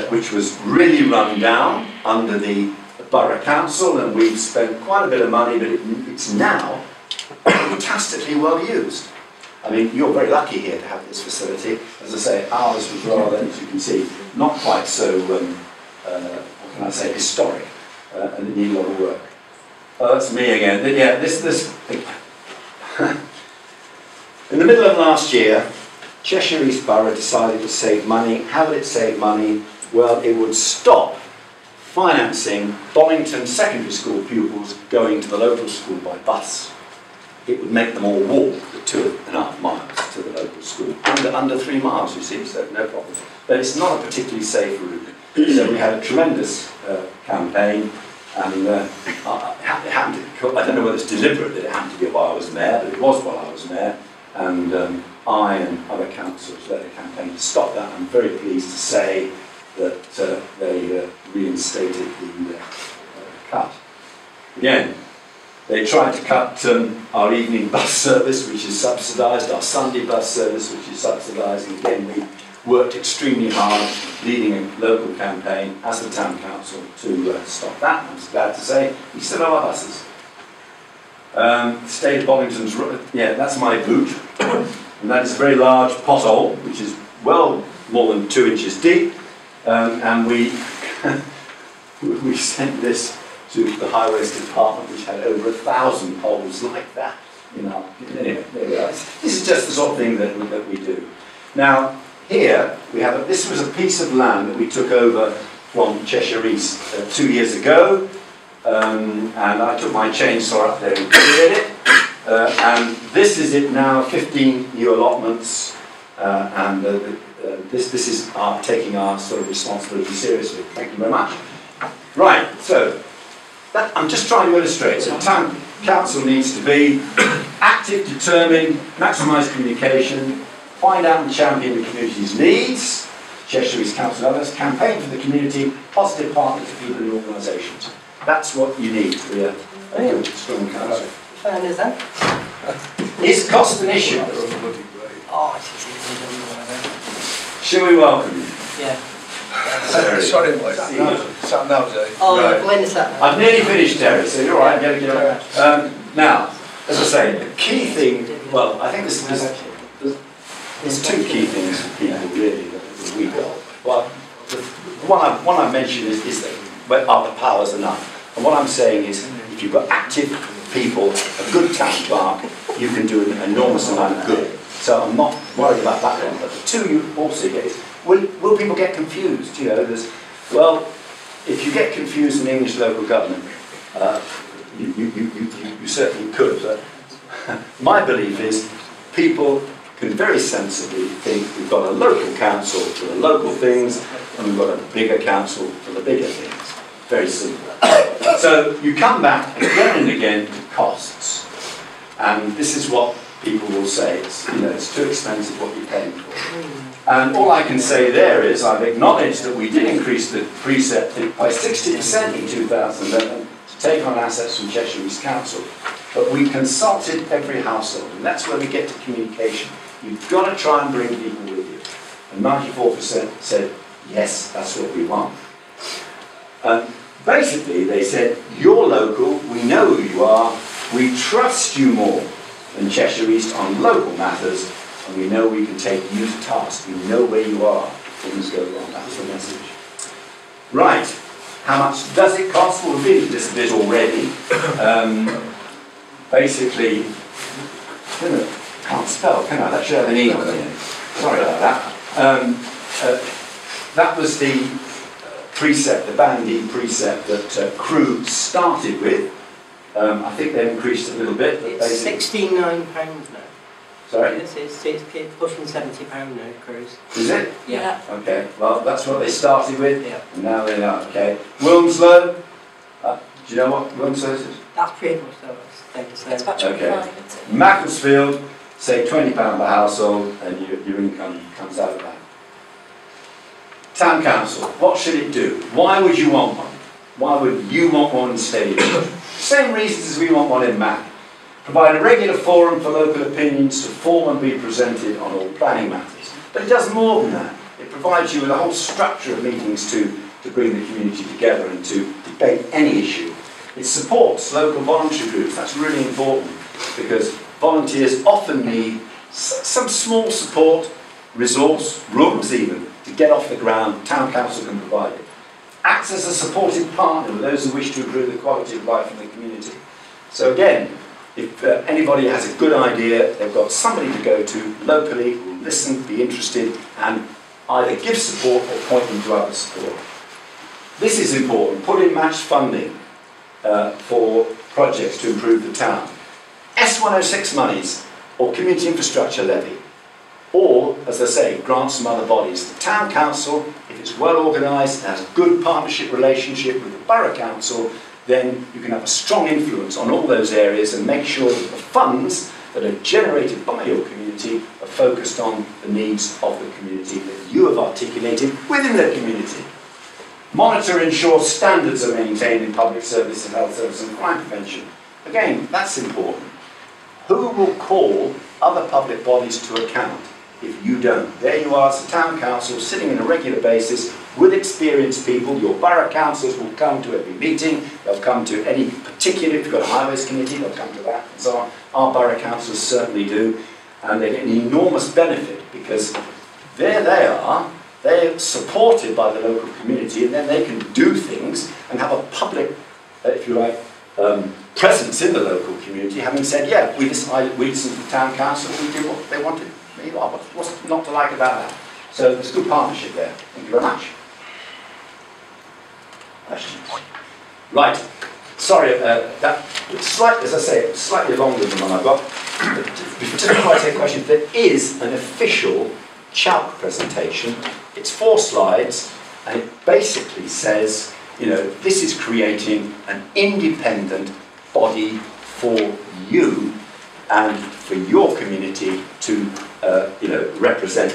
which was really run down under the Borough Council, and we've spent quite a bit of money, but it's now fantastically well used. I mean, you're very lucky here to have this facility. As I say, ours was rather, as you can see, not quite so, what can I say, historic, and it needed a lot of work. Oh, that's me again. Yeah, this. In the middle of last year, Cheshire East Borough decided to save money. How would it save money? Well, it would stop financing Bollington secondary school pupils going to the local school by bus. It would make them all walk the 2.5 miles to the local school. Under 3 miles, you see, so no problem. But it's not a particularly safe route. So we had a tremendous campaign, and it happened to, I don't know whether it's deliberate that it happened to be while I was mayor, but it was while I was mayor, and I and other councillors led a campaign to stop that. I'm very pleased to say that they reinstated the cut. Again, they tried to cut our evening bus service, which is subsidised, our Sunday bus service, which is subsidised, and again we worked extremely hard, leading a local campaign as the town council to stop that. I'm glad to say we still have our buses. State of Bollington's, yeah, that's my boot, and that is a very large pothole, which is well more than 2 inches deep, and we we sent this to the Highways Department, which had over 1,000 holes like that. You know, anyway, there we are. This is just the sort of thing that we do. Now, here we have this was a piece of land that we took over from Cheshire East 2 years ago, and I took my chainsaw up there and cleared it. And this is it now, 15 new allotments, and this is taking our sort of responsibility seriously. Thank you very much. Right, so I'm just trying to illustrate. So town council needs to be active, determined, maximise communication, find out and champion the community's needs, Cheshire East Council and others, campaign for the community, positive partner to people and organisations. That's what you need to be a good, strong council. Is cost an issue? Shall we welcome you? Yeah. Sorry, mate. Sat now's eh? Oh, when is that? I've nearly finished, Terry, so you're all right. Now, as I say, the key thing, well, I think there's 2 key things for people really that we got. Well, the one I've mentioned is that are the powers enough? And what I'm saying is, if you've got active people, a good town clerk, you can do an enormous amount of good. So I'm not worried about that one. But the 2 you also get is, will people get confused? You know, well, if you get confused in English local government, you certainly could. But my belief is people can very sensibly think we've got a local council for the local things and we've got a bigger council for the bigger things. Very simple. So you come back again and again to costs. And this is what people will say, it's too expensive what you're paying for. And all I can say there is I've acknowledged that we did increase the precept by 60% in 2011 to take on assets from Cheshire East Council. But we consulted every household, and that's where we get to communication. You've got to try and bring people with you. And 94% said, yes, that's what we want. Basically, they said, you're local, we know who you are, we trust you more than Cheshire East on local matters, and we know we can take you to task. We know where you are if things go wrong. That's the message. Right. How much does it cost? Well, we've been into this a bit already. Basically, can't spell, can I? That should have an E on the end. Sorry about that. That was the precept, the Band E precept that Crew started with. I think they've increased a little bit. But it's £69 now. Sorry? It's pushing £70 now, Crews. Is it? Yeah. Okay, well, that's what they started with. Yeah. And now they are, okay. Wilmslow, do you know what Wilmslow is? That's pretty much the same. It's about 25, Macclesfield, say £20 per household, and your income comes out of that. Town Council, what should it do? Why would you want one? Why would you want one in Stalybridge? Same reasons as we want one in Mac. Provide a regular forum for local opinions to form and be presented on all planning matters. But it does more than that. It provides you with a whole structure of meetings to bring the community together and to debate any issue. It supports local voluntary groups. That's really important because volunteers often need some small support, resource, rooms even, to get off the ground. Town council can provide it. Acts as a supportive partner with those who wish to improve the quality of life in the community. So again, if anybody has a good idea, they've got somebody to go to locally who will listen, be interested, and either give support or point them to other support. This is important. Put in match funding for projects to improve the town. S106 monies or community infrastructure levy, or, as I say, grants from other bodies. The town council, if it's well organised and has a good partnership relationship with the borough council, then you can have a strong influence on all those areas and make sure that the funds that are generated by your community are focused on the needs of the community that you have articulated within the community. Monitor and ensure standards are maintained in public service and health service and crime prevention. Again, that's important. Who will call other public bodies to account if you don't? There you are as a town council sitting on a regular basis with experienced people. Your borough councillors will come to every meeting. They'll come to any particular, if you've got a highways committee, they'll come to that and so on. Our borough councillors certainly do. And they get an enormous benefit because there they are, they're supported by the local community, and then they can do things and have a public, if you like, presence in the local community, having said, yeah, we listened to the town council, we did what they wanted. What's not to like about that? So there's a good partnership there. Thank you very much. Questions? Right. Sorry, that slightly, as I say, slightly longer than one I've got. Before I take questions, there is an official chalk presentation. It's 4 slides, and it basically says, you know, this is creating an independent body for you and for your community to, you know, represent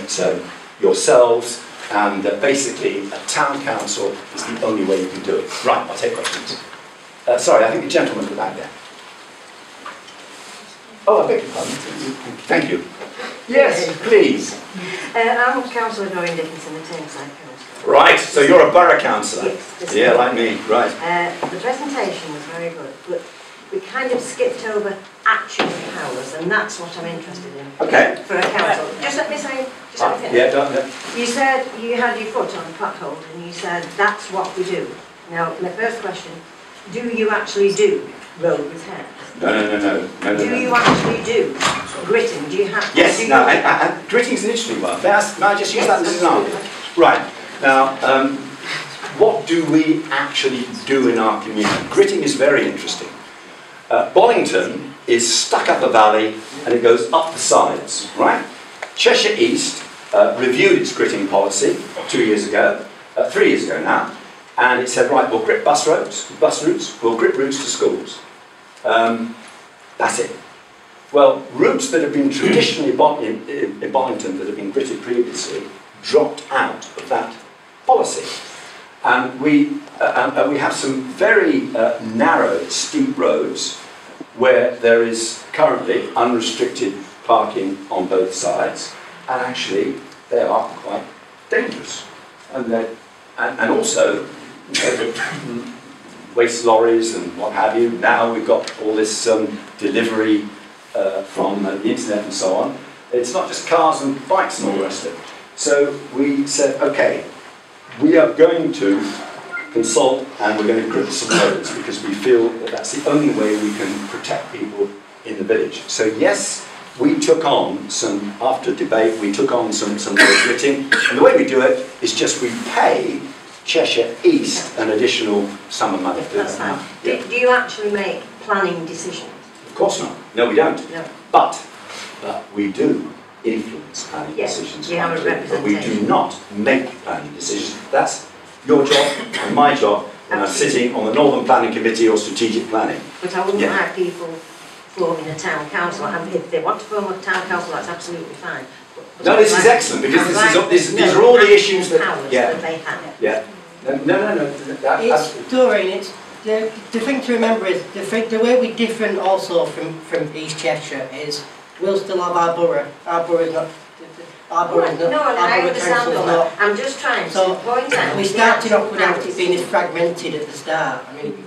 yourselves, and basically a town council is the only way you can do it. Right, I'll take questions. Sorry, I think the gentleman at the back there. Oh, I beg your pardon. Thank you. Yes, please. I'm Councillor Doreen Dickinson, the Tameside Council. Right, so you're a borough councillor. Yes. Yeah, like me, right. The presentation was very good, but we kind of skipped over actual powers, and that's what I'm interested in. Okay. For a council. Just let me say, just let me finish. Yeah, don't. You said you had your foot on a pothole, and you said that's what we do. Now, my first question, do you actually do road repairs? No. Do you actually do gritting? Do you have to? Yes, no, and gritting's an interesting one. May I just use that as an example? Right, now, what do we actually do in our community? Gritting is very interesting. Bollington is stuck up a valley and it goes up the sides, right? Cheshire East reviewed its gritting policy 2 years ago, 3 years ago now, and it said, right, we'll grit bus routes, we'll grit routes to schools. That's it. Well, routes that have been traditionally in Bollington that have been gritted previously dropped out of that policy. And we have some very narrow, steep roads where there is currently unrestricted parking on both sides, and actually they are quite dangerous. And also, waste lorries and what have you. Now we've got all this delivery from the internet and so on. It's not just cars and bikes and all the rest of it. So we said, okay, we are going to consult and we're going to grit some roads because we feel that that's the only way we can protect people in the village. So yes, we took on some, after debate, we took on some road gritting, and the way we do it is just we pay Cheshire East an additional sum of money. That's fine. Do you actually make planning decisions? Of course not. No, we don't. No. But we do influence planning decisions. You have a representation. But we do not make planning decisions. That's your job and my job when I'm sitting on the Northern Planning Committee or Strategic Planning. But I wouldn't like people forming a town council, and if they want to form a town council, that's absolutely fine. But no, this is excellent because these are all the issues that they have. Yeah. No. Doreen, the thing to remember is the way we're different also from East Cheshire is we'll still have our borough. Our borough is not. Our borough is not. No, I understand all that. I'm just trying to point out. We started off without it being as fragmented at the start. I mean,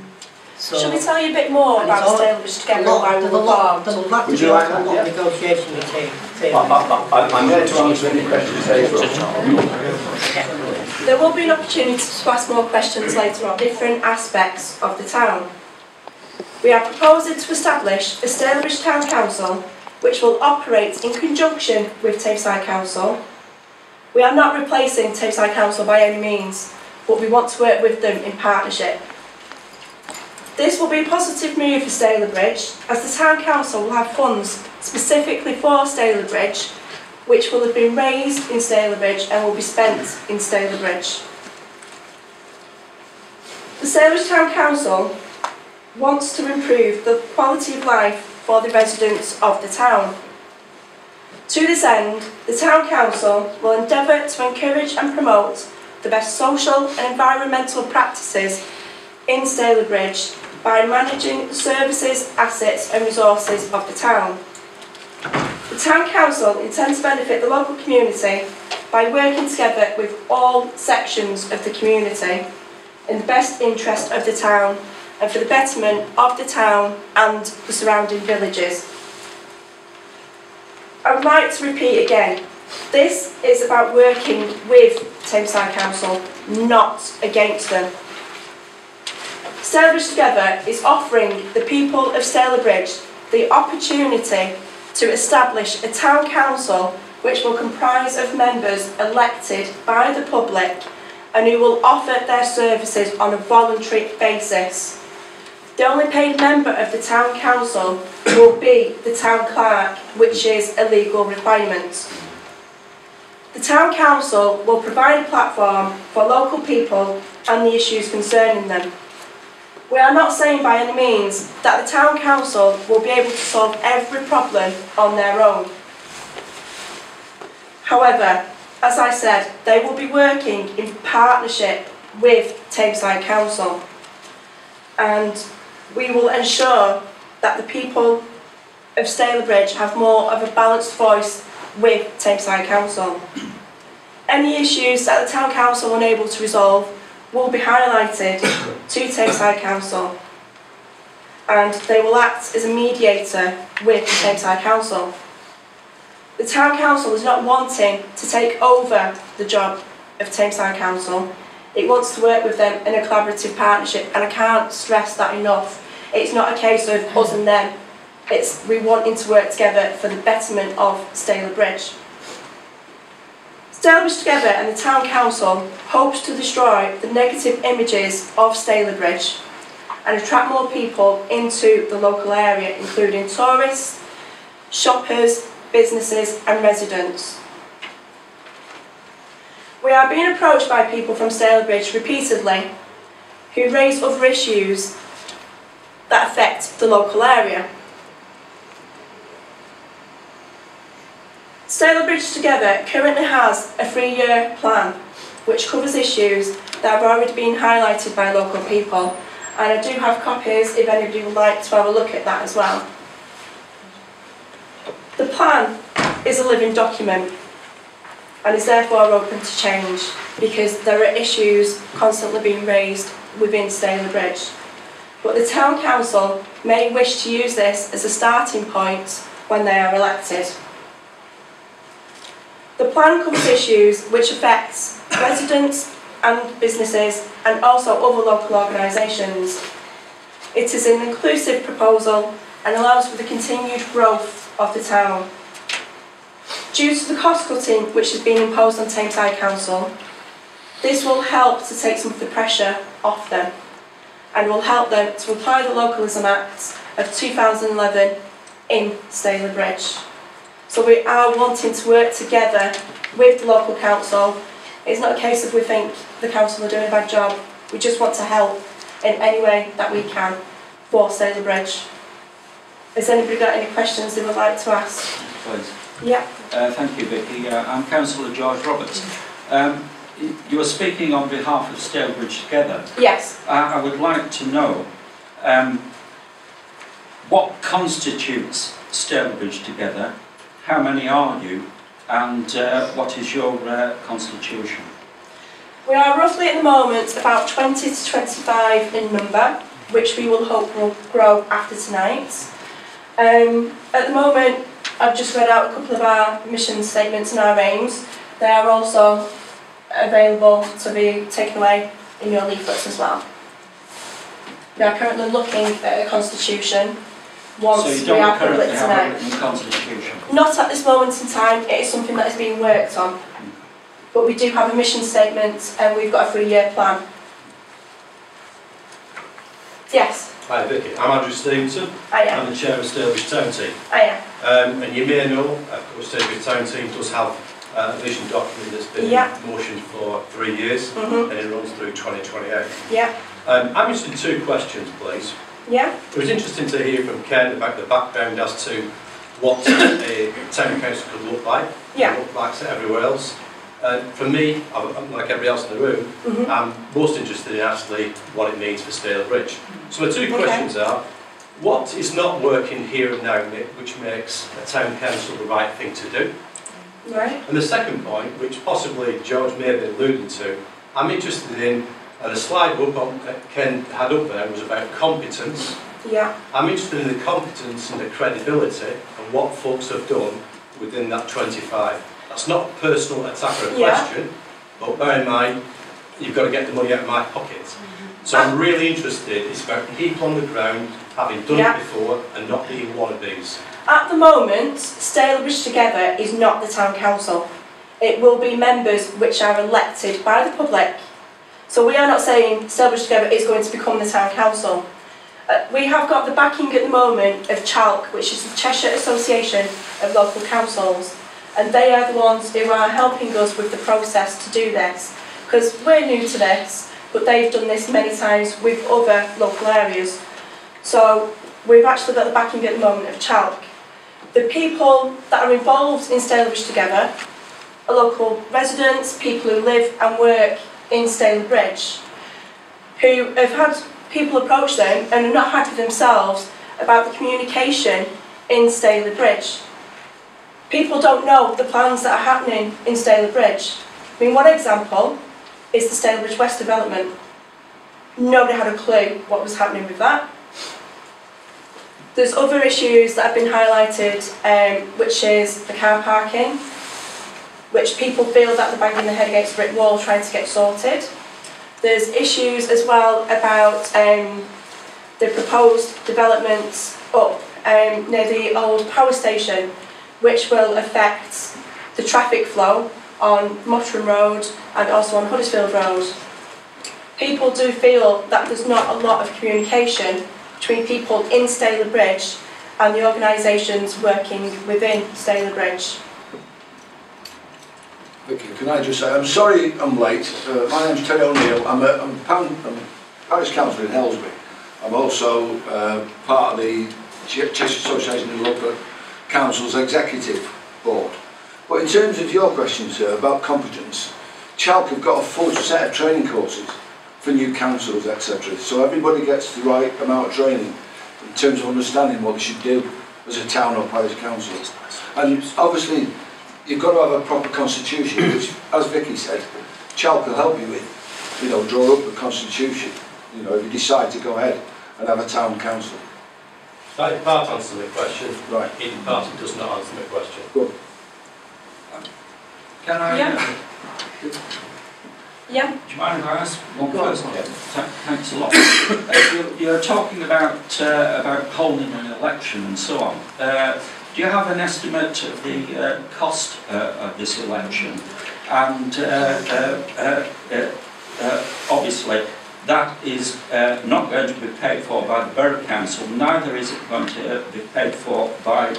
so shall we tell you a bit more about Stalybridge together? There's a lot of negotiation we take. I'm there to answer any questions they've got. There will be an opportunity to ask more questions later on different aspects of the town. We are proposing to establish a Stalybridge Town Council which will operate in conjunction with Tameside Council. We are not replacing Tameside Council by any means, but we want to work with them in partnership. This will be a positive move for Stalybridge, as the Town Council will have funds specifically for Stalybridge, which will have been raised in Stalybridge and will be spent in Stalybridge. The Stalybridge Town Council wants to improve the quality of life for the residents of the town. To this end, the Town Council will endeavour to encourage and promote the best social and environmental practices in Stalybridge by managing the services, assets and resources of the town. The Town Council intends to benefit the local community by working together with all sections of the community in the best interest of the town and for the betterment of the town and the surrounding villages. I would like to repeat again, this is about working with Tameside Council, not against them. Stalybridge Together is offering the people of Stalybridge the opportunity to establish a town council which will comprise of members elected by the public and who will offer their services on a voluntary basis. The only paid member of the town council will be the town clerk, which is a legal requirement. The town council will provide a platform for local people and the issues concerning them. We are not saying by any means that the town council will be able to solve every problem on their own. However, as I said, they will be working in partnership with Tameside Council, and we will ensure that the people of Stalybridge have more of a balanced voice with Tameside Council. Any issues that the Town Council are unable to resolve will be highlighted to Tameside Council, and they will act as a mediator with the Tameside Council. The Town Council is not wanting to take over the job of Tameside Council. It wants to work with them in a collaborative partnership, and I can't stress that enough. It's not a case of us and them, it's we wanting to work together for the betterment of Stalybridge. Stalybridge Together and the Town Council hopes to destroy the negative images of Stalybridge and attract more people into the local area, including tourists, shoppers, businesses and residents. We are being approached by people from Stalybridge repeatedly who raise other issues that affect the local area. Stalybridge Together currently has a 3-year plan which covers issues that have already been highlighted by local people, and I do have copies if anybody would like to have a look at that as well. The plan is a living document and is therefore open to change because there are issues constantly being raised within Stalybridge. But the Town Council may wish to use this as a starting point when they are elected. The plan covers issues which affect residents and businesses and also other local organisations. It is an inclusive proposal and allows for the continued growth of the town. Due to the cost cutting which has been imposed on Tameside Council, this will help to take some of the pressure off them and will help them to apply the Localism Act of 2011 in Stalybridge. So we are wanting to work together with the local council. It's not a case of we think the council are doing a bad job, we just want to help in any way that we can for Stalybridge. Has anybody got any questions they would like to ask? Please. Yeah. Thank you, Vicky. I'm Councillor George Roberts. You are speaking on behalf of Stalybridge Together. Yes. I would like to know what constitutes Stalybridge Together, how many are you, and what is your constitution? We are roughly at the moment about 20 to 25 in number, which we will hope will grow after tonight. At the moment I've just read out a couple of our mission statements and our aims. They are also available to be taken away in your leaflets as well. We are currently looking at a constitution once So you we don't are currently public have a tonight. written constitution? Not at this moment in time, it is something that is being worked on. But we do have a mission statement and we've got a 3-year plan. Yes, Hi Vicky, I'm Andrew Stevenson. I am. I'm the chair of the Stalybridge Town team. I am. And you may know, of course, the Stalybridge Town team does have a vision document that's been Yeah. in motion for 3 years Mhm. and it runs through 2028. Yeah. I'm interested in 2 questions, please. Yeah. It was interesting to hear from Ken about the background as to what a town council could look like. Yeah. Look like everywhere else. For me, I'm like everybody else in the room, Mhm. I'm most interested in actually what it means for Stalybridge. So my 2 Okay. questions are, what is not working here and now which makes a town council the right thing to do? Right. And the second point, which possibly George may have been alluding to, I'm interested in, and the slide Ken had up there was about competence. Yeah. I'm interested in the competence and the credibility and what folks have done within that 25. That's not a personal attack or a Yeah. question, but bear in mind, you've got to get the money out of my pocket. So I'm really interested, it's about people on the ground having done Yeah. it before and not being wannabes. At the moment, Stalybridge Together is not the town council. It will be members which are elected by the public. So we are not saying Stalybridge Together is going to become the town council. We have got the backing at the moment of CHALC, which is the Cheshire Association of Local Councils, and they are the ones who are helping us with the process to do this, because we're new to this, but they've done this many times with other local areas. So we've actually got the backing at the moment of CHALC. The people that are involved in Stalybridge Together are local residents, people who live and work in Stalybridge, who have had people approach them and are not happy themselves about the communication in Stalybridge. People don't know the plans that are happening in Stalybridge. I mean, one example is the Stalybridge West development. Nobody had a clue what was happening with that. There's other issues that have been highlighted, which is the car parking, which people feel that they're banging their head against a brick wall trying to get sorted. There's issues as well about the proposed developments up near the old power station, which will affect the traffic flow on Mottram Road and also on Huddersfield Road. People do feel that there's not a lot of communication between people in Stalybridge and the organisations working within Stalybridge. Vicky, can I just say, I'm sorry I'm late. My name's Terry O'Neill. I'm Parish Councillor in Helsby. I'm also part of the Cheshire Association of Local Councils Executive Board. But in terms of your question, sir, about competence, CHALC have got a full set of training courses for new councils, etc. So everybody gets the right amount of training in terms of understanding what they should do as a town or parish council. And obviously, you've got to have a proper constitution, which, as Vicky said, CHALC will help you with, you know, draw up a constitution, you know, if you decide to go ahead and have a town council. That in part answers my question, Right. in part it does not answer my question. Good. Can I? Yeah. Yeah. Do you mind if I ask one Go on. first? Thanks a lot. You're talking about holding an election and so on. Do you have an estimate of the cost of this election? And obviously, that is not going to be paid for by the Borough Council, neither is it going to be paid for by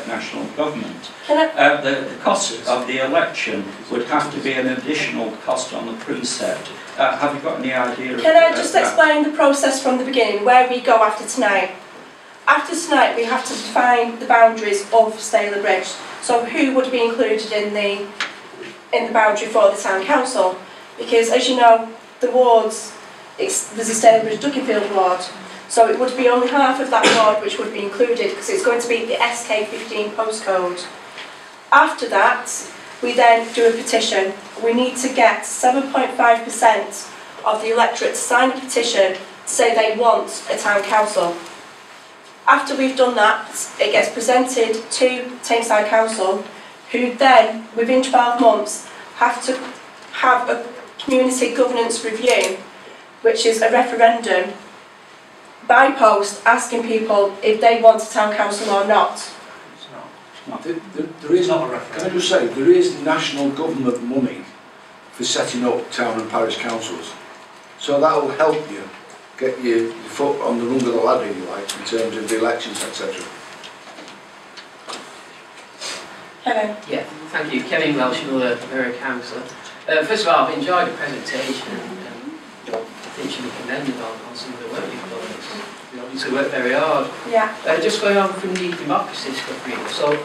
national government. The cost of the election would have to be an additional cost on the precept. Have you got any idea of Can I just explain the process from the beginning, where we go after tonight? After tonight, we have to define the boundaries of Stalybridge. So who would be included in the boundary for the town council? Because as you know, the wards, there's a Stalybridge Duckingfield ward, so it would be only half of that ward which would be included, because it's going to be the SK15 postcode. After that, we then do a petition. We need to get 7.5% of the electorate to sign a petition to say they want a town council. After we've done that, it gets presented to Tameside Council, who then, within 12 months, have to have a community governance review, which is a referendum by post asking people if they want a town council or not. There is not a referendum. Can I just say, there is national government money for setting up town and parish councils. So that will help you get your foot on the rung of the ladder, if you like, in terms of the elections, etc. Kevin? Yeah, thank you. Kevin Welsh, another Borough Councillor. First of all, I've enjoyed the presentation and I think should be commended on some of the work you've done. You obviously worked very hard. Yeah. Just going on from the democracy stuff, really. So,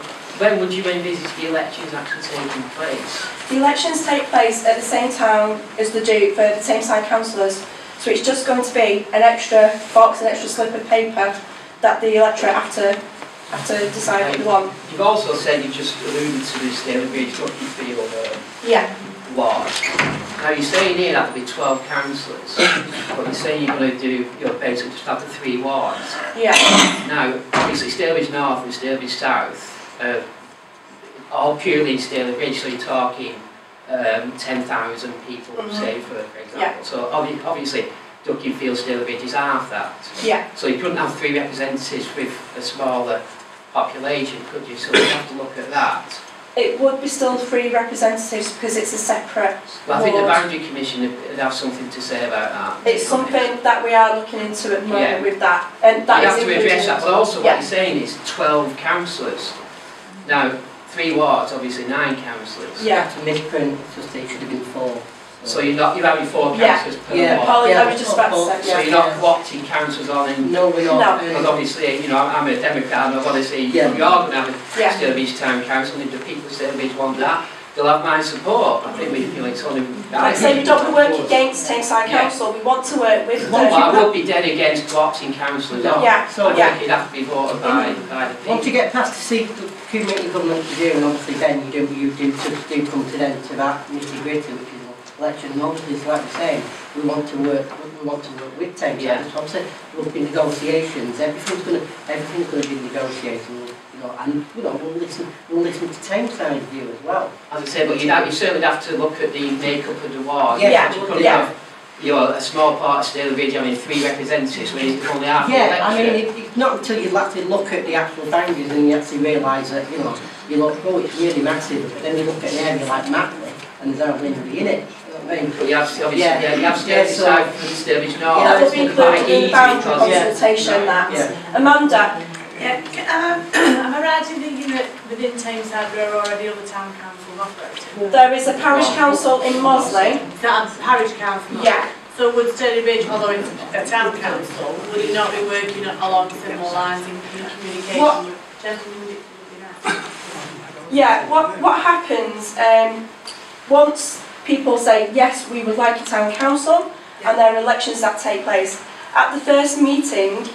when would you envisage the elections actually taking place? The elections take place at the same time as they do for the Tameside councillors. So it's just going to be an extra box, an extra slip of paper that the electorate have to decide what they want. You've also said, you've just alluded to the Stalybridge ward. Now you're saying here that there'll be 12 councillors, but you're saying you're going to do, basically just have the 3 wards. Yeah. Now, obviously Stalybridge North and Stalybridge South, all purely in Stalybridge, so you're talking 10,000 people, say, for example. Yeah. So obviously, Duckingfield, Stalybridge is half that. Yeah. So you couldn't have 3 representatives with a smaller population, could you? So you have to look at that. It would be still 3 representatives because it's a separate But I think the ward. Boundary Commission would have something to say about that. It's something that we are looking into at the moment with that. And that you is have to address that, but also what yeah. you're saying is 12 councillors. Now, 3 wards, obviously 9 councillors. Yeah. To misprint, it's just it should have been 4. So you're having 4 councillors per ward. Polly, I was just about to say, So you're not co-opting councillors on in... No, we're not. Because obviously, I'm a Democrat and I want to see you are going to have a Stalybridge Town Council, and if the people of Stalybridge want that, they'll have my support. I think it's only... Like I say, we don't want to work against Tameside Council, we want to work with them. Well, I would be dead against co-opting councillors. Yeah. So I think it'd have to be voted by the people. Once you get past to see the community government to do, and obviously then you do come to them to that nitty gritty, which is election. Mostly, like we're saying, we want to work with Tameside. Yeah. So I'm saying, we'll be negotiations. Everything's going to be negotiating. And we'll listen to Tameside's view as well. As I say, but you certainly have to look at the makeup of the ward. Yeah. You couldn't have, a small part of Stalybridge having 3 representatives when it's only half the Yeah, I mean, electorate. it's not until you actually look at the actual boundaries and you actually realise that, you look, oh, it's really massive, but then you look at an area like Matley and there's hardly anybody in it. But you have Stalybridge South and Stalybridge North. That would be included in the boundary consultation, Amanda? Yeah, am I right in thinking that within Tameside there are already other town councils operating? There is a parish council in Mosley. That's parish council? Yeah. So would Stalybridge, although it's a town council, would it not be working along similar lines in communication with gentlemen? Yeah, what happens, once people say, yes, we would like a town council, and there are elections that take place, at the first meeting,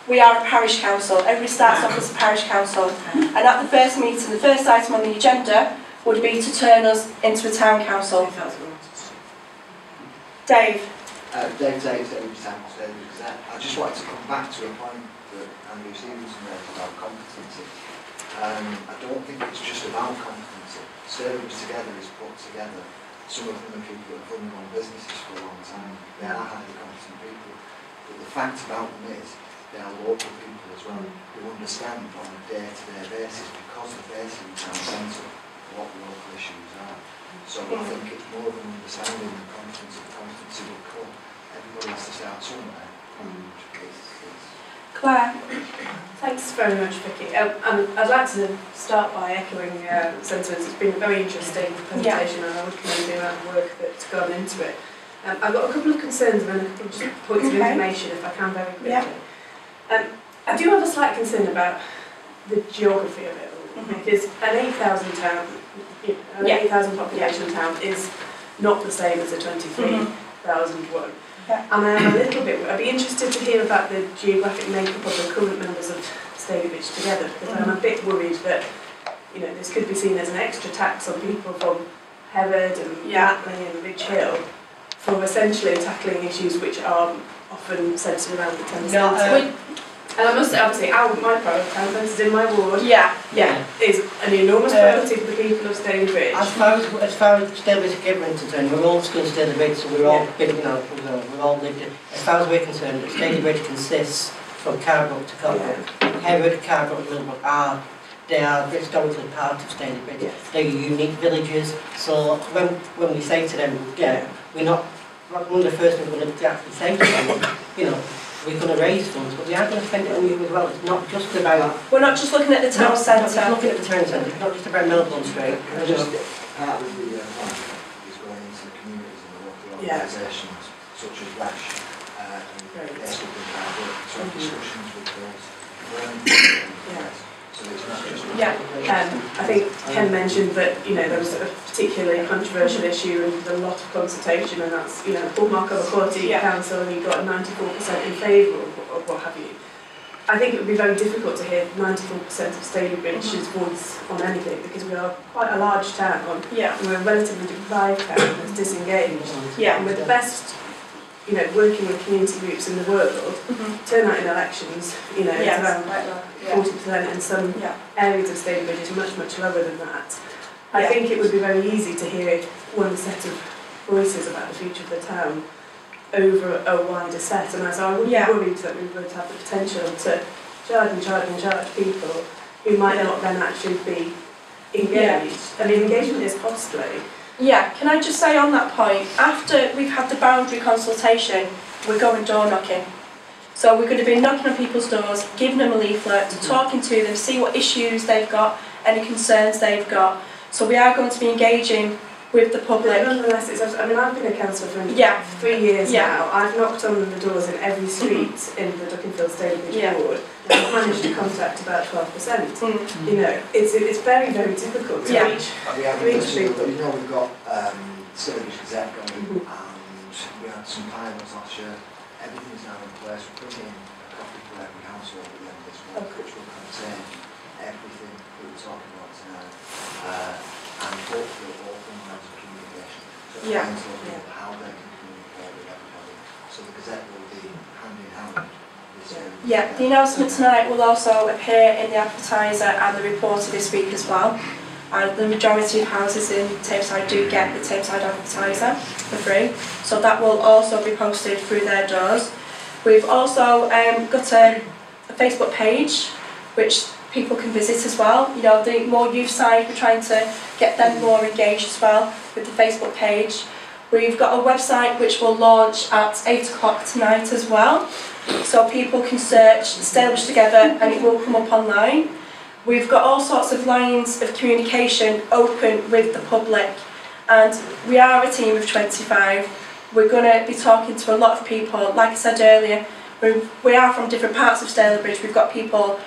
we are a parish council. Everybody starts off as a parish council. And at the first meeting, the first item on the agenda would be to turn us into a town council. Dave? Dave Davis, I just wanted to come back to a point that Andrew Stevenson raised about competency. I don't think it's just about competency. Stalybridge Together is put together. Some of them are people that have run their own businesses for a long time. They are highly competent people. But the fact about them is, they are local people as well, who understand on a day-to-day basis, because they're based in the town centre, what the local issues are. So I think it's more of an understanding and competency will come. Everybody has to start somewhere. Claire? Thanks very much, Vicky. I'd like to start by echoing sentiments. It's been a very interesting presentation, and I would commend the amount of work that's gone into it. I've got a couple of concerns and then a couple of just points of information, if I can, very quickly. I do have a slight concern about the geography of it all, because an 8,000 town, an 8,000 population town is not the same as a 23,000 one. And I am a little bit, I'd be interested to hear about the geographic makeup of the current members of Stalybridge Together, because I'm a bit worried that, this could be seen as an extra tax on people from Hereford and Matley and Ridge Hill for essentially tackling issues which are often centred around the town centre. And I must say, obviously, my private town centre in my ward, Yeah. is an enormous priority for the people of Stalybridge. As far as Stalybridge is concerned, we're all school in Stalybridge, so we're all big, we're all lived in. As far as we're concerned, Stalybridge consists from Carbrook to Cobrook. Herod, Carbrook, and Millbrook they are historically part of Stalybridge. They're unique villages, so when we say to them, we're not, one of the first things we're going to actually say to them, we're going to raise funds, but we are going to spend it on you as well. It's not just about... We're not just looking at the town centre. We're looking at the town centre. It's not just about Melbourne Street. Just part of the plan is going into the communities and the local organisations such as WESH and SWP, so discussions with those. So it's not just... I think Ken mentioned that there was a particularly controversial issue and a lot of consultation, and that's hallmark of a quality council, and you got 94% in favour of what have you. I think it would be very difficult to hear 94% of Stalybridge's voice on anything, because we are quite a large town, and we're a relatively deprived town that's disengaged. And with the best working with community groups in the world, turnout in elections, is around 40%, and some areas of Stalybridge is much, much lower than that. I think it would be very easy to hear one set of voices about the future of the town over a wider set, and so I would be worried that we would have the potential to charge people who might not then actually be engaged. I mean, engagement is costly. Can I just say on that point, after we've had the boundary consultation, we're going door knocking. So we're going to be knocking on people's doors, giving them a leaflet, talking to them, see what issues they've got, any concerns they've got. So we are going to be engaging with the public. Nonetheless, I've been a councillor for 3 years now. I've knocked on the doors in every street in the Duckenfield Stalybridge ward. I've managed to contact about 12%. It's very, very difficult to reach people. We've got Stalybridge Gazette going, and we had some pilots last year. Everything is now in place. We're putting in a copy for every household at the end of this month, which will contain everything that we're talking about tonight, and hopefully all lines of communication. So it explains to people how they can communicate with everybody. So the Gazette will be hand in hand. The announcement tonight will also appear in the advertiser and the reporter this week as well. And the majority of houses in Tameside do get the Tameside advertiser for free, so that will also be posted through their doors. We've also got a Facebook page which people can visit as well. The more youth side, we're trying to get them more engaged as well with the Facebook page. We've got a website which will launch at 8 o'clock tonight as well, so people can search Stalybridge Together and it will come up online. We've got all sorts of lines of communication open with the public, and we are a team of 25. We're going to be talking to a lot of people. Like I said earlier, we are from different parts of Stalybridge. We've got people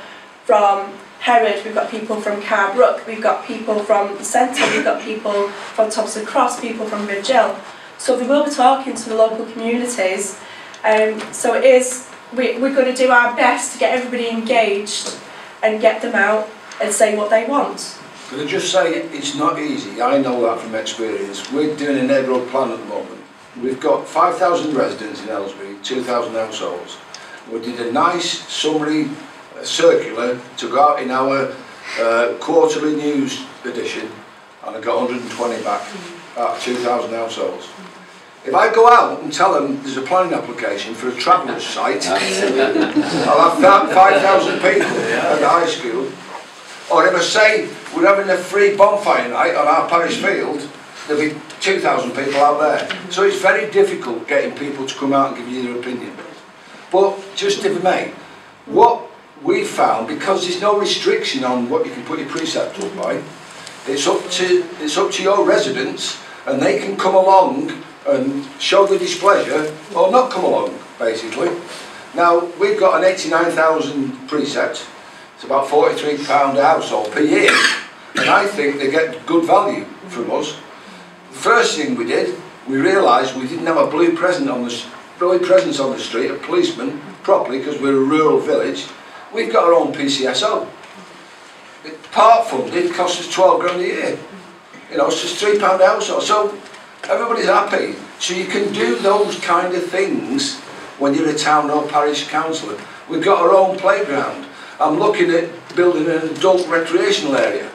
from Herod, we've got people from Carbrook, we've got people from the centre, we've got people from Thompson Cross, people from Ridge Hill. So we will be talking to the local communities. So we're going to do our best to get everybody engaged and get them out and say what they want. Can I just say, it's not easy. I know that from experience. We're doing a neighbourhood plan at the moment. We've got 5,000 residents in Ellsbury, 2,000 households. We did a nice summary circular to go out in our quarterly news edition, and I got 120 back out of 2,000 households. If I go out and tell them there's a planning application for a traveller's site, I'll have 5,000 people at the high school. Or if I say we're having a free bonfire night on our parish field, there'll be 2,000 people out there. So it's very difficult getting people to come out and give you their opinion. But just if I may, what we found, because there's no restriction on what you can put your precepts up by, it's up to your residents, and they can come along and show the displeasure or not come along, basically. Now, we've got an 89,000 precept. It's about £43 a household per year, and I think they get good value from us. The first thing we did, we realised we didn't have a blue presence on the street, a policeman, properly, because we're a rural village. We've got our own PCSO. Part funded, costs us 12 grand a year. It's just £3 a household. So everybody's happy. So you can do those kind of things when you're a town or parish councillor. We've got our own playground. I'm looking at building an adult recreational area.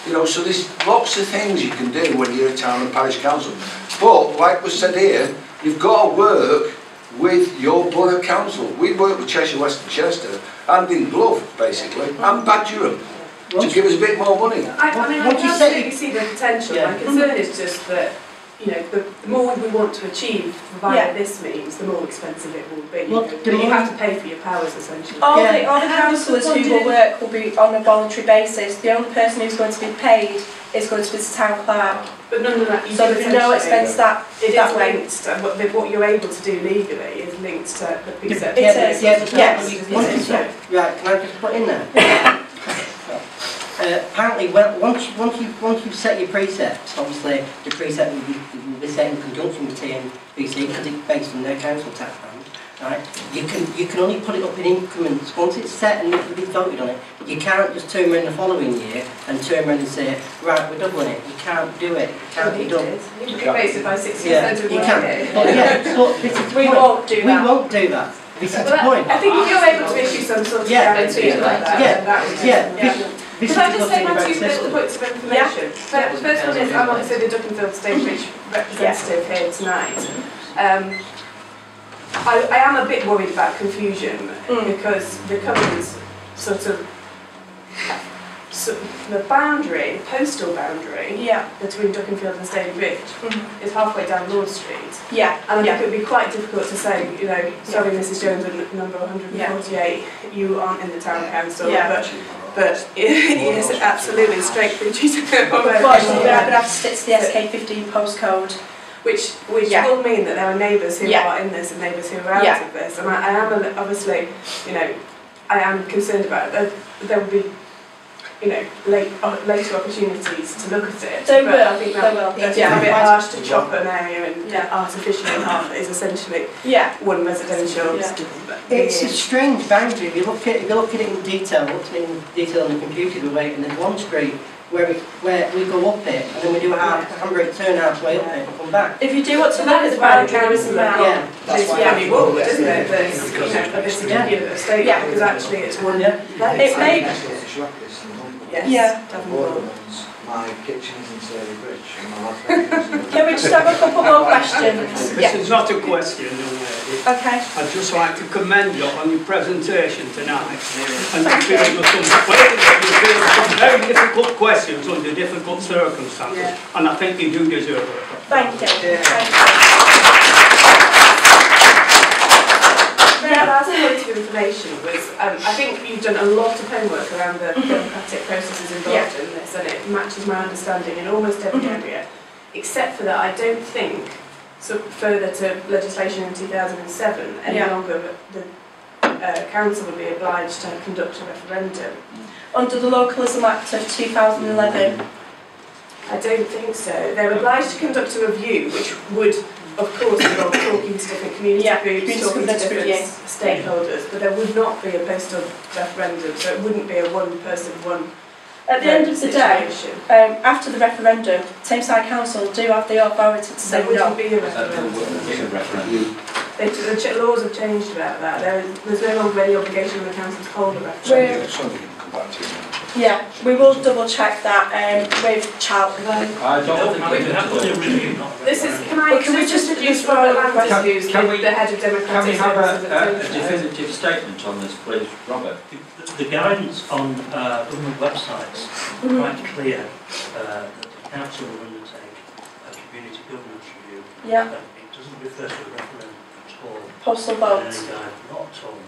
You know, so there's lots of things you can do when you're a town and parish council. But, like was said here, you've got to work with your borough council. We work with Cheshire West and Chester, hand in glove, basically, and badger them to give us a bit more money. I mean, I can absolutely see the potential. My concern is just that, you know, the more we want to achieve via this means, the more expensive it will be. You have to pay for your powers, essentially. All the councillors who will work will be on a voluntary basis. The only person who's going to be paid is going to be the town clerk. But none of that, so there's no expense that linked to what you're able to do legally is linked to the precepts. Right, can I just put in there? Apparently, once you've set your precepts, obviously the precept will be set in conjunction with TNBC because it's based on their council tax band. Right? You can only put it up in increments. Once it's set and you've voted on it, you can't just turn around the following year and turn around and say, right, we're doubling it. You can't do it. It can't be done. You can base it by 60% of you can. But this is we won't do that. We won't do that. This is the point. I think if you're able to issue some sort of guarantee like that, Can I just say my 2 points of information? First one is I want to say the Duckenfield Stalybridge representative here tonight. I am a bit worried about confusion because the current sort of the boundary, the postal boundary between Duckenfield and Stalybridge is halfway down Lord Street. And I think it would be quite difficult to say, you know, sorry Mrs Jones at number 148, you aren't in the town council, but yes, absolutely, straight through Cheetah. Unfortunately, we're going to have to stick to the SK15 postcode. Which will mean that there are neighbours who are in this and neighbours who are out of this. And I am obviously, you know, I am concerned about it. There will be, you know, later opportunities to look at it. They will. I think that's a bit harsh to chop an area and artificially in half. It is essentially one residential. It's a strange boundary. If you look at it in detail, on the computer, and there's one street where we go up it and then we do a handbrake turn halfway up it and come back. If you do want to look at the boundary, that's very wood, isn't it? That's, you know, a bit significant estate because actually it's one. It may. My kitchen's in Stalybridge and my last Can we just have a couple more questions? This is not a question, okay. I'd just like to commend you on your presentation tonight. And you feel some very difficult questions under difficult circumstances. And I think you do deserve it. Thank you. The last point of information was, I think you've done a lot of homework around the democratic processes involved in this, and it matches my understanding in almost every area, except for that I don't think, so further to legislation in 2007, any longer the council would be obliged to conduct a referendum. Under the Localism Act of 2011? I don't think so. They're obliged to conduct a review, which would, of course, involve talking to different community groups, talking to different stakeholders, but there would not be a postal referendum, so it wouldn't be a one-person, one At the end of the day, after the referendum, Tameside Council do have the authority to say no. There wouldn't be a referendum. The laws have changed about that. There's no longer any obligation on the council to hold a referendum. Yeah, we will double check that with Charlton. I don't think we have to review. This is, can we just introduce Robert Landis, who's the head of democratic Can we have a services? definitive statement on this, please, Robert? The guidance on government websites is quite clear that the council will undertake a community governance review. Yeah. It doesn't refer to a referendum at all. Postal votes. Not at all.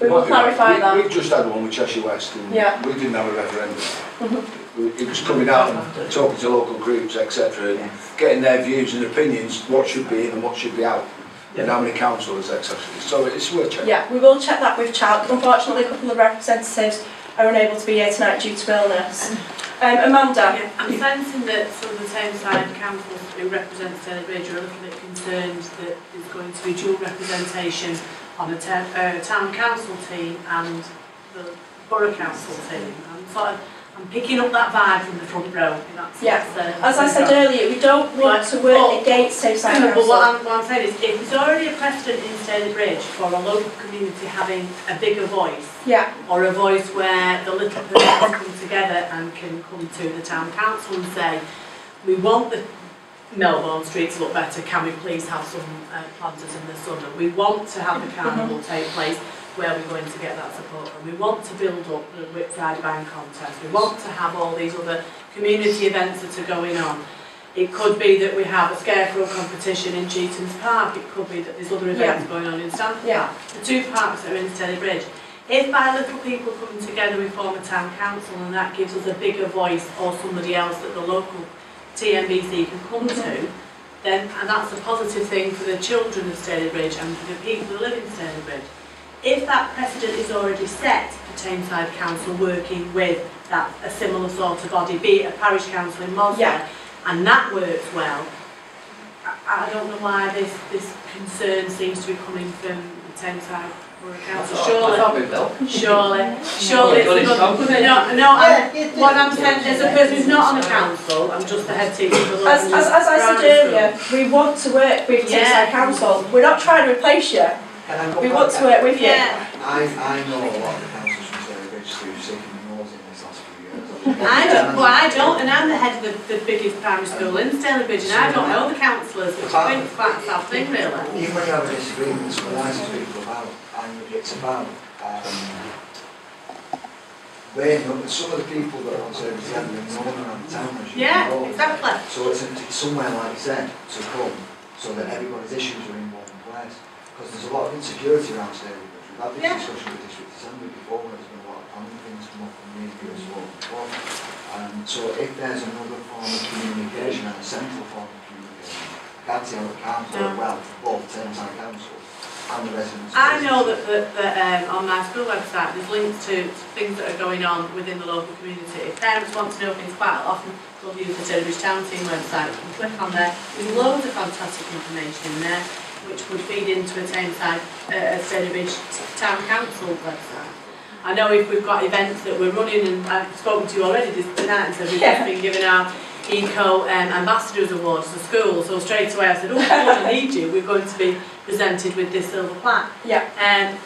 We will clarify that. We've just had one with Cheshire West and we didn't have a referendum. It was coming out and talking to local groups, etc. and getting their views and opinions, what should be in and what should be out. And how many councillors, etc. So it's worth checking. Yeah, we will check that with Charlton. Unfortunately, a couple of representatives are unable to be here tonight due to illness. Amanda? Yeah, I'm sensing that some of the Tameside councils who represent Stalybridge are a little bit concerned that there's going to be dual representation on a town council team and the borough council team. I'm sort of I'm picking up that vibe from the front row. As I said earlier, we don't want to work against same-side council. But what I'm saying is, if there's already a precedent in Stalybridge for a local community having a bigger voice, or a voice where the little persons come together and can come to the town council and say, we want the Melbourne Street to look better, can we please have some planters in the summer? We want to have the carnival take place, where we're going to get that support from. We want to build up the Whip Friday Band contest. We want to have all these other community events that are going on. It could be that we have a scarecrow competition in Cheetham's Park. It could be that there's other events going on in Stanford Park. The two parks that are in Stalybridge. If by little people coming together we form a town council and that gives us a bigger voice or somebody else that the local TMBC can come to, then and that's a positive thing for the children of Stalybridge and for the people who live in Stalybridge. If that precedent is already set for Tameside Council working with a similar sort of body, be it a parish council in Mosley, and that works well, I don't know why this concern seems to be coming from the Tameside Borough Council. Surely. What I'm saying is a person who's not on the council, I'm just the head teacher of the local. As I said earlier, we want to work with Tameside Council. We're not trying to replace you. We want to work with you. I know a lot of the councils from Stalybridge who've shaken the nose in this last few years. I don't, and I'm the head of the biggest primary school in Stalybridge, and I don't know the councillors, which I think is quite a sad thing, really. Even when you have disagreements, what I speak about, and it's about weighing up some of the people that are on service together in Northern around the town, as you know. Exactly. So it's somewhere, like you said, to come, so that everybody's issues are in one place. Because there's a lot of insecurity around Stalybridge. We've had this discussion with District Assembly before, where there's been a lot of planning things come up from the as well before. So if there's another form of communication and a central form of communication, I can't see how it can't work well for both Tameside Council and the residents. I know that on my school website there's links to things that are going on within the local community. If parents want to know things quite often, they'll use the Stalybridgetown team website. You can click on there. There's loads of fantastic information in there, which would feed into a Stalybridge Town Council website. I know if we've got events that we're running, and I've spoken to you already tonight, and said we've just been giving our Eco Ambassadors Awards to school, so straight away I said, oh, I need you, we're going to be presented with this silver plaque.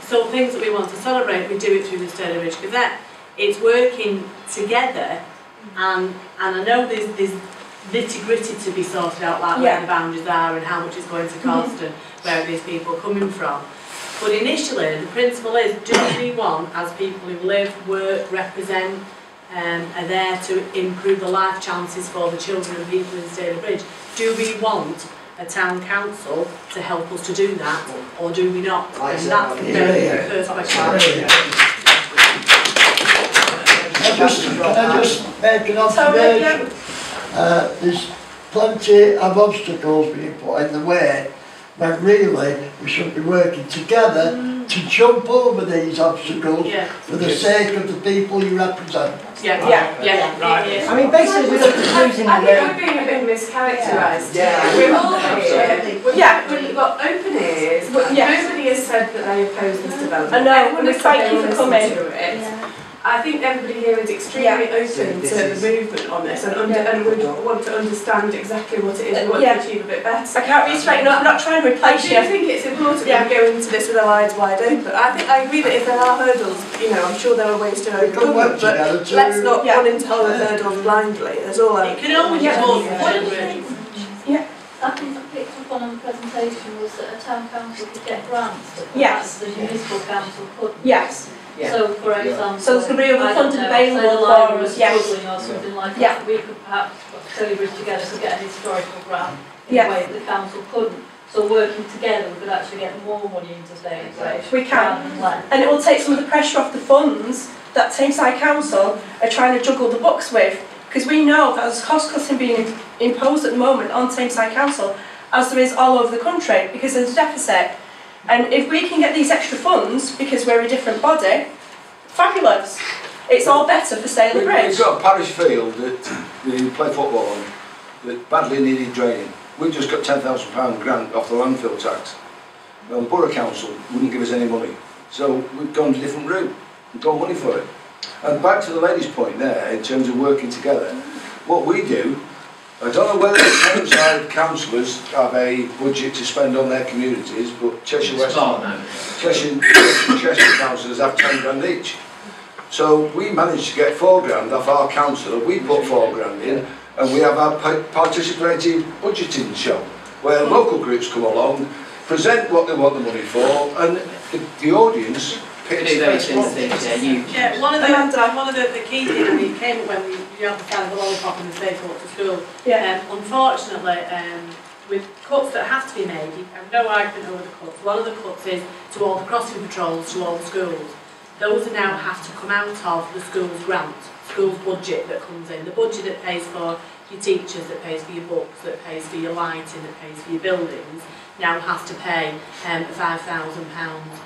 So things that we want to celebrate, we do it through the Stalybridge Gazette. It's working together, and I know there's nitty-gritty to be sorted out, like where the boundaries are and how much it's going to cost and where are these people coming from. But initially, the principle is, do we want, as people who live, work, represent, are there to improve the life chances for the children and people in Stalybridge, do we want a town council to help us to do that, or do we not? And that's the first question. Can I just make an observation? There's plenty of obstacles being put in the way, when really we should be working together to jump over these obstacles for the sake of the people you represent. I mean, basically we're losing the I think we're being a bit mischaracterised. We're all here. We've got open ears, but nobody has said that they oppose this development. I know, and we thank you for coming. I think everybody here is extremely open to the movement on this and would want to understand exactly what it is we want to achieve a bit better. I can't reiterate, I'm not trying to replace you. I do think it's important that we go into this with our eyes wide open. I agree that if there are hurdles, I'm sure there are ways to overcome them, but let's not run into hurdles blindly. That's all I... It can only be one. I think I picked up on in the presentation was that a town council could get grants that yes. the municipal council couldn't. Yes. So, for example, so there's going to be other funds available for us, struggling or something like that. We could perhaps Stalybridge together to get a historical grant in a way that the council couldn't. So working together, we could actually get more money into Stalybridge. We can, and it will take some of the pressure off the funds that Tameside Council are trying to juggle the books with. Because we know that there's cost cutting being imposed at the moment on Tameside Council, as there is all over the country, because there's a deficit. And if we can get these extra funds, because we're a different body, fabulous. It's all better for Stalybridge. We've got a parish field that we play football on that badly needed draining. We've just got £10,000 grant off the landfill tax. Well, the Borough Council wouldn't give us any money. So we've gone a different route. We've got money for it. And back to the lady's point there, in terms of working together, what we do, I don't know whether the Thameside councillors have a budget to spend on their communities, but Cheshire West, Cheshire councillors have 10 grand each. So we managed to get 4 grand off our councillor, we put 4 grand in, and we have our participating budgeting show, where local groups come along, present what they want the money for, and the audience picks the best one. Yeah, one of the key things, I mean, came up when we had the kind of the lollipop and the safe walk to school. Yeah. Unfortunately, with cuts that have to be made, and no argument over the cuts, one of the cuts is to all the crossing patrols to all the schools. Those now have to come out of the school's grant, school's budget that comes in, the budget that pays for your teachers, that pays for your books, that pays for your lighting, that pays for your buildings, now has to pay £5,000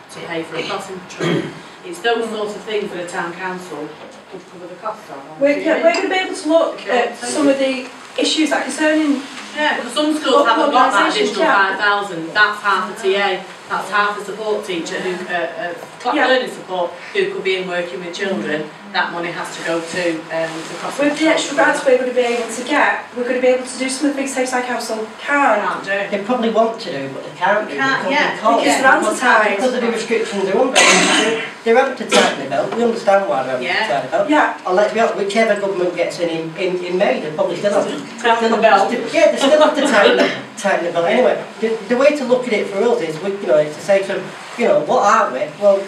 to pay for a crossing patrol. It's those sorts of things that a town council would cover the cost of. We're going to be able to look at some of the issues that concerning. Yeah, because some schools haven't got that additional 5,000. That's half the TA, that's half the support teacher who learning support who could be in working with children. That money has to go to crossing. With the extra grants we're going to be able to get, we're going to be able to do some of the things Thameside Council can't do. They probably want to do, but they can't do. Because they're advertised. Because of the restrictions they're under. They're having to tighten the belt. We understand why they're having to tighten the belt. Yeah. And let's be honest, whichever government gets in May, they probably still have to tighten the belt. Yeah, they still have to tighten the belt. Anyway, the way to look at it for us is, is to say to them, what are we? Well,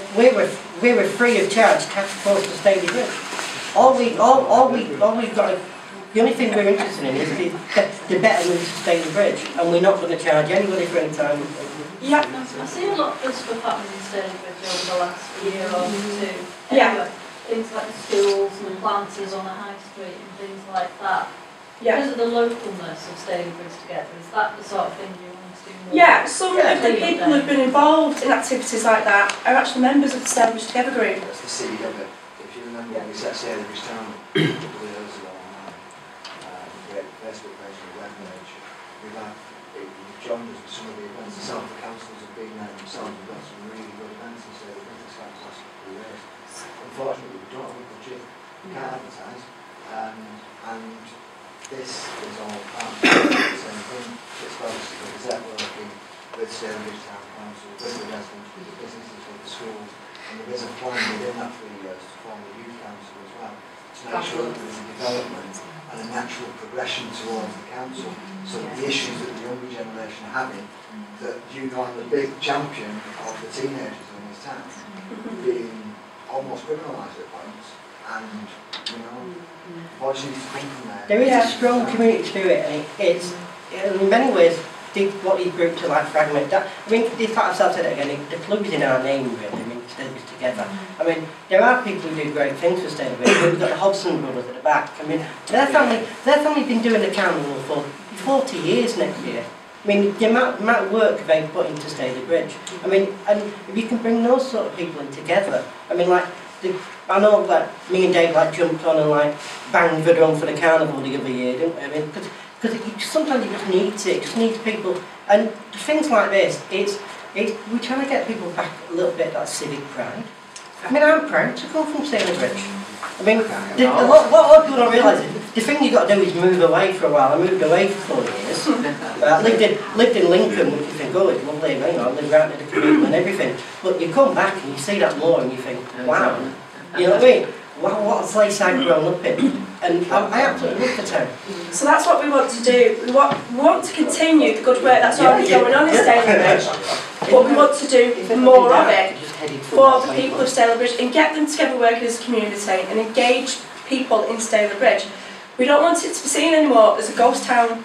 we're a free of charge tax force to Stalybridge. All we've got. The only thing we're interested in is the betterment of Stalybridge, and we're not going to charge anybody for any time. Yeah, I've seen a lot of stuff happening in Stalybridge over the last year or two. Yeah. Things like the schools and the planters on the high street and things like that. Yeah. Because of the localness of Stalybridge Together, is that the sort of thing you want to do more? Yeah, some of the people who've been involved in activities like that are actually members of the Stalybridge Together group. That's the seed of it. If you remember when we set Stalybridgetown a couple of years ago online, we had Facebook page and a web page. We've joined us with some of the events. Some of the councils have been there themselves. We've got some really good events in Stalybridge this last couple of years. Unfortunately, we don't have a budget. We can't advertise. And this is all part of the same thing. It's focused on the Gazette working with Stalybridge Town Council, with the residents, with the businesses, with the schools, and there is a plan within that 3 years to form a youth council as well, to make sure that there is a development and a natural progression towards the council, so that the issues that the younger generation are having, that I'm the big champion of the teenagers in this town, being almost criminalised at points, and voice needs to come from there. There is a strong community spirit, and it's in many ways what these groups are like fragment. I mean, I've said it again, the club's in our name really. I mean, Stalybridge Together. I mean, there are people who do great things for Stalybridge. We've got the Hobson brothers at the back. I mean, their family been doing the carnival for 40 years next year. I mean, the amount of work they've put into Stalybridge. I mean, and if you can bring those sort of people in together, I mean, like, I know that me and Dave jumped on and banged the drum for the carnival the other year, didn't we? I mean, because sometimes you just need it, you just need people, and things like this, we're trying to get people back a little bit of that civic pride. I mean, I'm proud to come from Stalybridge. I mean, what a lot of people don't realise is the thing you've got to do is move away for a while. I moved away for 4 years. Lived in Lincoln, which you think, oh, it's lovely, I live right near the community and everything. But you come back and you see that more and you think, wow, you know what I mean? Wow, what a place I've grown up in. And I absolutely love the town. So that's what we want to do. We want to continue the good work that's already going on in Stalybridge, but we want to do more of it for the people of Stalybridge and get them together working as a community and engage people in Stalybridge. We don't want it to be seen anymore as a ghost town.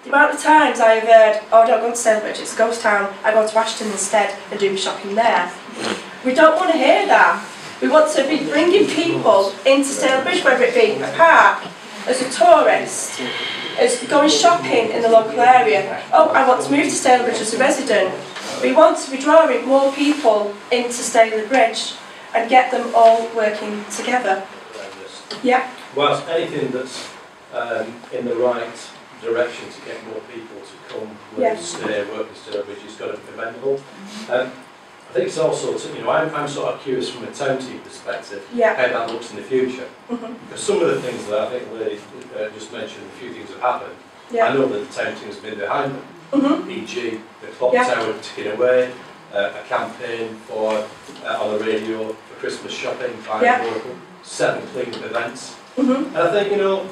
The amount of times I've heard, oh, I don't go to Stalybridge, it's a ghost town, I go to Ashton instead and do my shopping there. We don't want to hear that. We want to be bringing people into Stalybridge, whether it be a park, as a tourist, as going shopping in the local area. Oh, I want to move to Stalybridge as a resident. We want to be drawing more people into Stalybridge and get them all working together. Yeah. Whilst anything that's in the right direction to get more people to come, work in Stalybridge, it's got to be commendable. I think it's also, you know, I'm sort of curious from a town team perspective, Yeah. how that looks in the future. Because some of the things that I think Lady just mentioned, a few things have happened. Yeah. I know that the town team has been behind them, e.g. the clock tower taken away, a campaign for on the radio for Christmas shopping, buying local, 7 clean-up events. And I think, you know,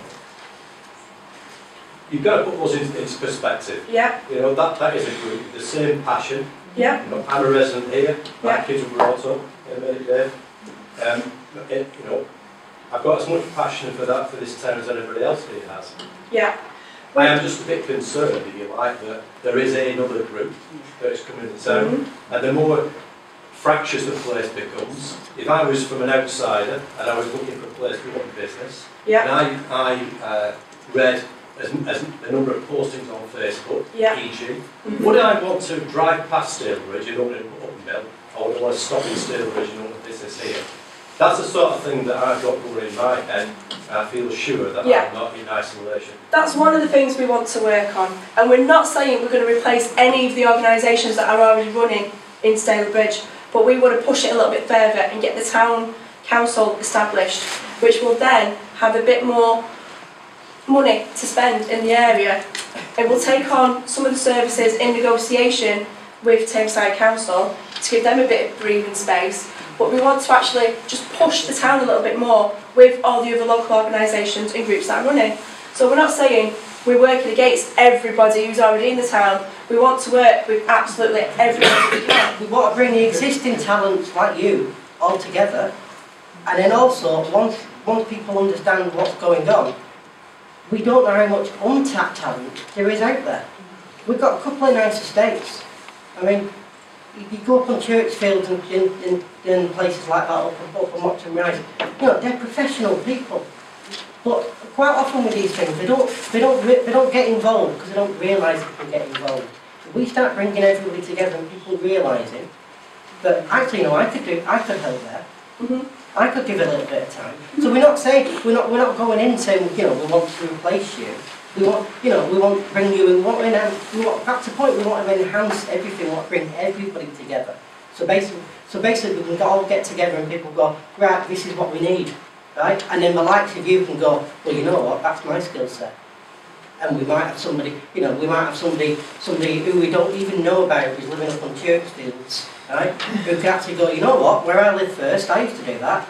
you've got to put those into perspective. Yeah. You know, that is a group with the same passion. Yeah. You know, I'm a resident here. My kids were brought up in a minute there. You know, I've got as much passion for that for this town as anybody else here has. Yeah. I am just a bit concerned, if you like, that there is another group that is coming into town, and the more fractious the place becomes. If I was from an outsider and I was looking for a place to run business, and I read as a number of postings on Facebook, e.g., would I want to drive past Stalybridge and open a mill, or would I want to stop in Stalybridge and open a business here? That's the sort of thing that I've got going in my head, and I feel sure that I'm not in isolation. That's one of the things we want to work on, and we're not saying we're going to replace any of the organisations that are already running in Stalybridge, but we want to push it a little bit further and get the town council established, which will then have a bit more money to spend in the area. It will take on some of the services in negotiation with Tameside Council to give them a bit of breathing space, but we want to actually just push the town a little bit more with all the other local organisations and groups that are running. So we're not saying we're working against everybody who's already in the town. We want to work with absolutely everybody we can. We want to bring the existing talents like you all together, and then also once people understand what's going on, we don't know how much untapped talent there is out there. We've got a couple of nice estates. I mean, you go up on Churchfield and in places like that, up on Watcham Rise, you know, they're professional people. But quite often with these things, they don't get involved because they don't realise they can get involved. If we start bringing everybody together and people realising that actually, you know, I could help there. I could give it a little bit of time. So we're not saying we're not going in saying, you know, we want to replace you. We want, you know, we want to bring you in. We want to enhance. Back to the point. We want to enhance everything. We want to bring everybody together. So basically, we can all get together and people go, right, this is what we need, right? And then the likes of you can go, well, you know what, that's my skill set. And we might have somebody, you know, we might have somebody who we don't even know about who's living up on Churchfields, right? Who can actually go, you know what, where I lived first, I used to do that.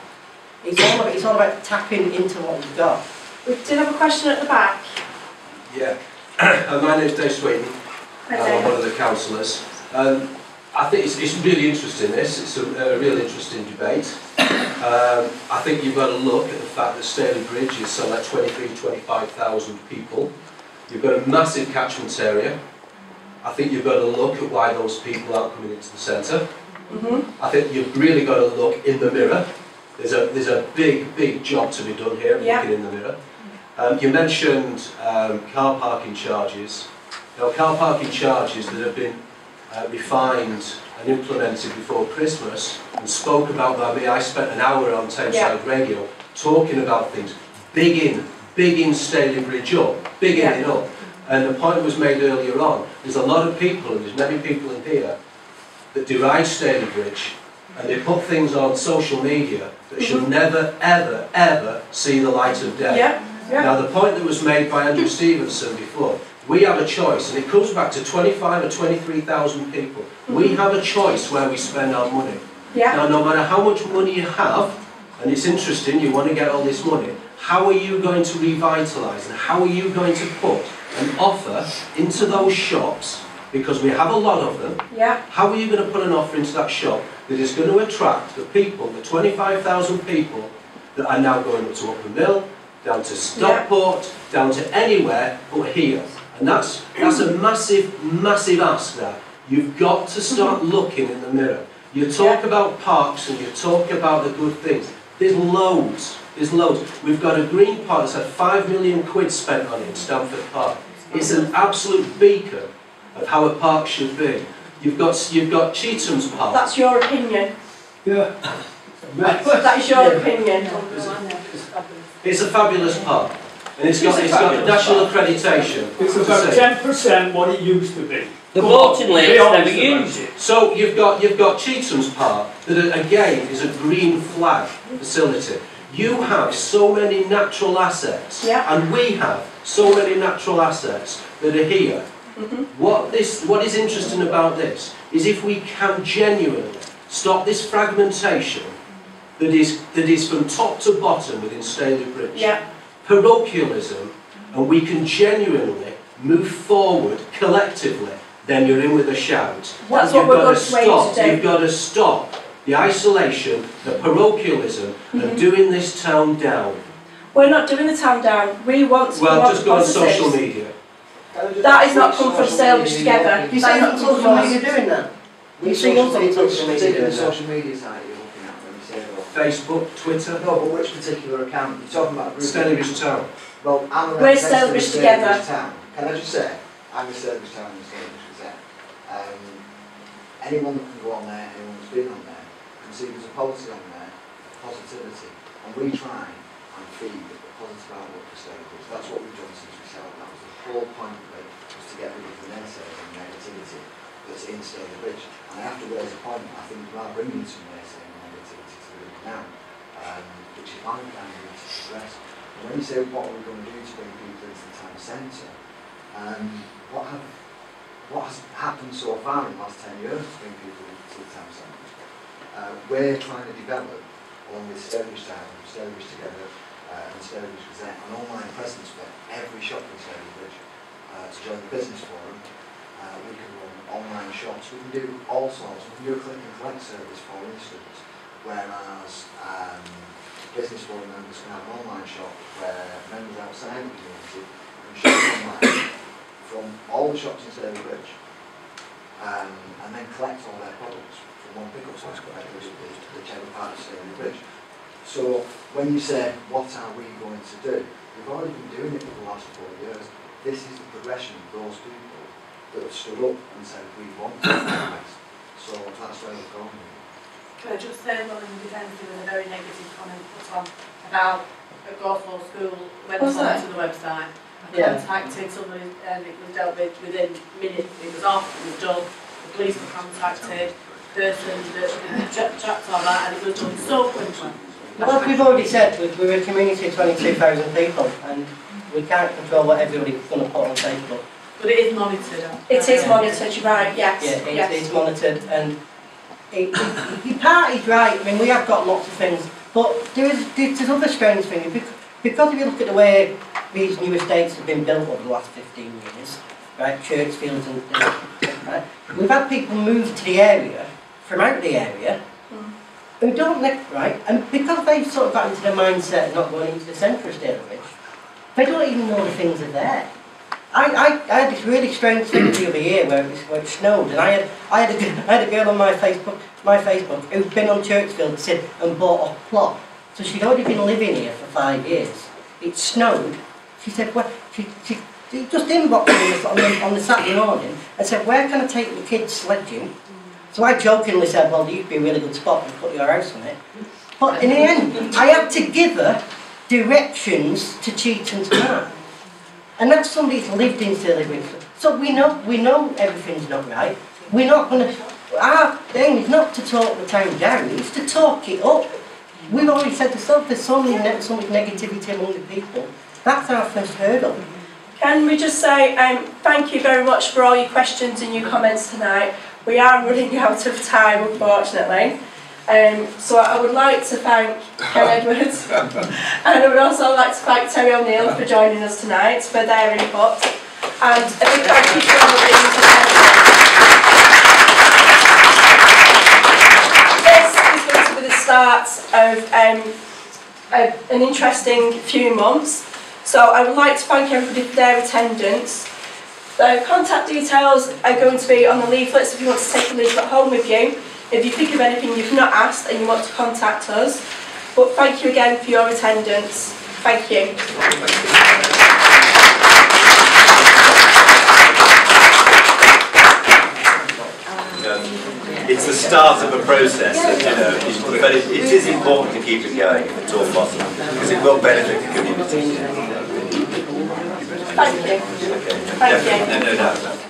It's all about tapping into what we've got. We did have a question at the back. Yeah, my name's Dave Sweden. I'm one of the councillors. I think it's really interesting, this. It's a real interesting debate. I think you've got to look at the fact that Stalybridge is something like 25,000 people. You've got a massive catchment area. I think you've got to look at why those people aren't coming into the centre. I think you've really got to look in the mirror. There's a big job to be done here, looking in the mirror. You mentioned car parking charges. Now, car parking charges that have been refined and implemented before Christmas and spoke about by me. I spent an hour on Tameside Radio talking about things, bigging Stalybridge up, bigging it up. And the point was made earlier on, there's a lot of people, and there's many people in here, that deride Stalybridge, and they put things on social media that should never, ever see the light of day. Now, the point that was made by Andrew Stevenson before, we have a choice, and it comes back to 25 or 23,000 people. We have a choice where we spend our money. Now, no matter how much money you have, and it's interesting, you want to get all this money, how are you going to revitalise, and how are you going to put an offer into those shops, because we have a lot of them, how are you going to put an offer into that shop that is going to attract the people, the 25,000 people that are now going up to Upper Mill, down to Stockport, down to anywhere but here. And that's a massive ask there. You've got to start looking in the mirror. You talk about parks and you talk about the good things. There's loads. We've got a green park that's had £5 million spent on it in Stamford Park. It's an absolute beacon of how a park should be. You've got Cheatham's Park. That's your opinion. Yeah. That is your opinion. It's a fabulous park. And it's got national accreditation. It's about 10% what it used to be. The voting lane's never used it. So you've got Cheatham's Park, that again is a green flag facility. You have so many natural assets, and we have so many natural assets that are here. What is interesting about this is if we can genuinely stop this fragmentation that is from top to bottom within Stalybridge, parochialism, and we can genuinely move forward collectively, then you're in with a shout. That's what we're going to stop. You've got to stop the isolation, the parochialism, and doing this town down. We're not doing the town down. We want to Well, just go on social media. That is not come from Stalybridge Together. You see on social media doing that? You see us on social media doing that? social media site you're looking at when you say that? Facebook, Twitter? No, but which particular account? You're talking about a group. Stalybridge Town. Well, I'm a We're representative of Stalybridge Together. Town. Can I just say, I'm a Stalybridge Town and Stalybridge Gazette. Anyone that can go on there, anyone that's been on there, can see there's a policy on there, positivity, and we try and feed a positive outlook for Stalybridge. That's what we've done since we set up. That was the whole point of it, was to get rid of the naysayers and negativity that's in Stalybridge. And I have to raise a point, I think we are bringing some naysaying and negativity to the group now, which is my kind of to address. And when you say what are we going to do to bring people into the town centre, what has happened so far in the last 10 years to bring people into the town centre? We're trying to develop, along with Stalybridge Town, Stalybridge Together, and Stalybridge Gazette, an online presence for every shop in Stalybridge to join the business forum. We can run online shops, we can do all sorts, we can do a click and collect service for instance, whereas business forum members can have an online shop where members outside the community can shop online from all the shops in Stalybridge and then collect all their products from one pickup site, whichever part of Stalybridge. So when you say, what are we going to do? We've already been doing it for the last 4 years. This is the progression of those people that have stood up and said, we want to do this. So that's where we're going. Can I just say, well, in defence, there was a very negative comment put on about a Gawthorpe school went onto the website. I contacted somebody and it was dealt with within minutes. It was off, it was done. The police were contacted, person that tracked all that, and it was done so quickly. Well, we've already said, we're a community of 22,000 people and we can't control what everybody's going to put on Facebook. But it is monitored. It is monitored, you're right, yes. Yeah, it's monitored and your party's right. I mean, we have got lots of things, but there's other strange things. Because if you look at the way these new estates have been built over the last 15 years, right, Churchfields and right, we've had people move to the area, from out the area, who don't live, right, and because they've sort of got into the mindset of not going into the centre of Stalybridge, they don't even know the things are there. I had this really strange thing the other year where it snowed, and I had a girl on my Facebook who'd been on Churchfield and bought a plot. So she'd already been living here for 5 years. It snowed. She said, well, she just inboxed me on the Saturday morning and said, where can I take the kids sledging? So I jokingly said, well, there used to be a really good spot and put your house on it. But in the end, I had to give her directions to Cheatham's Park. And that's somebody who's lived in Stalybridge. So we know everything's not right. We're not going to... Our thing is not to talk the town down, it's to talk it up. We've already said to ourselves, there's so much negativity among the people. That's our first hurdle. Can we just say thank you very much for all your questions and your comments tonight. We are running out of time, unfortunately. So I would like to thank Ken Edwards and I would also like to thank Terry O'Neill for joining us tonight, for their input. And a big thank you to everybody who's This is going to be the start of an interesting few months. So I would like to thank everybody for their attendance. The contact details are going to be on the leaflets if you want to take a leaflet home with you. If you think of anything you've not asked and you want to contact us. But thank you again for your attendance. Thank you. It's the start of a process, and, but it is important to keep it going if at all possible, because it will benefit the community. Thank you. Okay. Thank you. No doubt.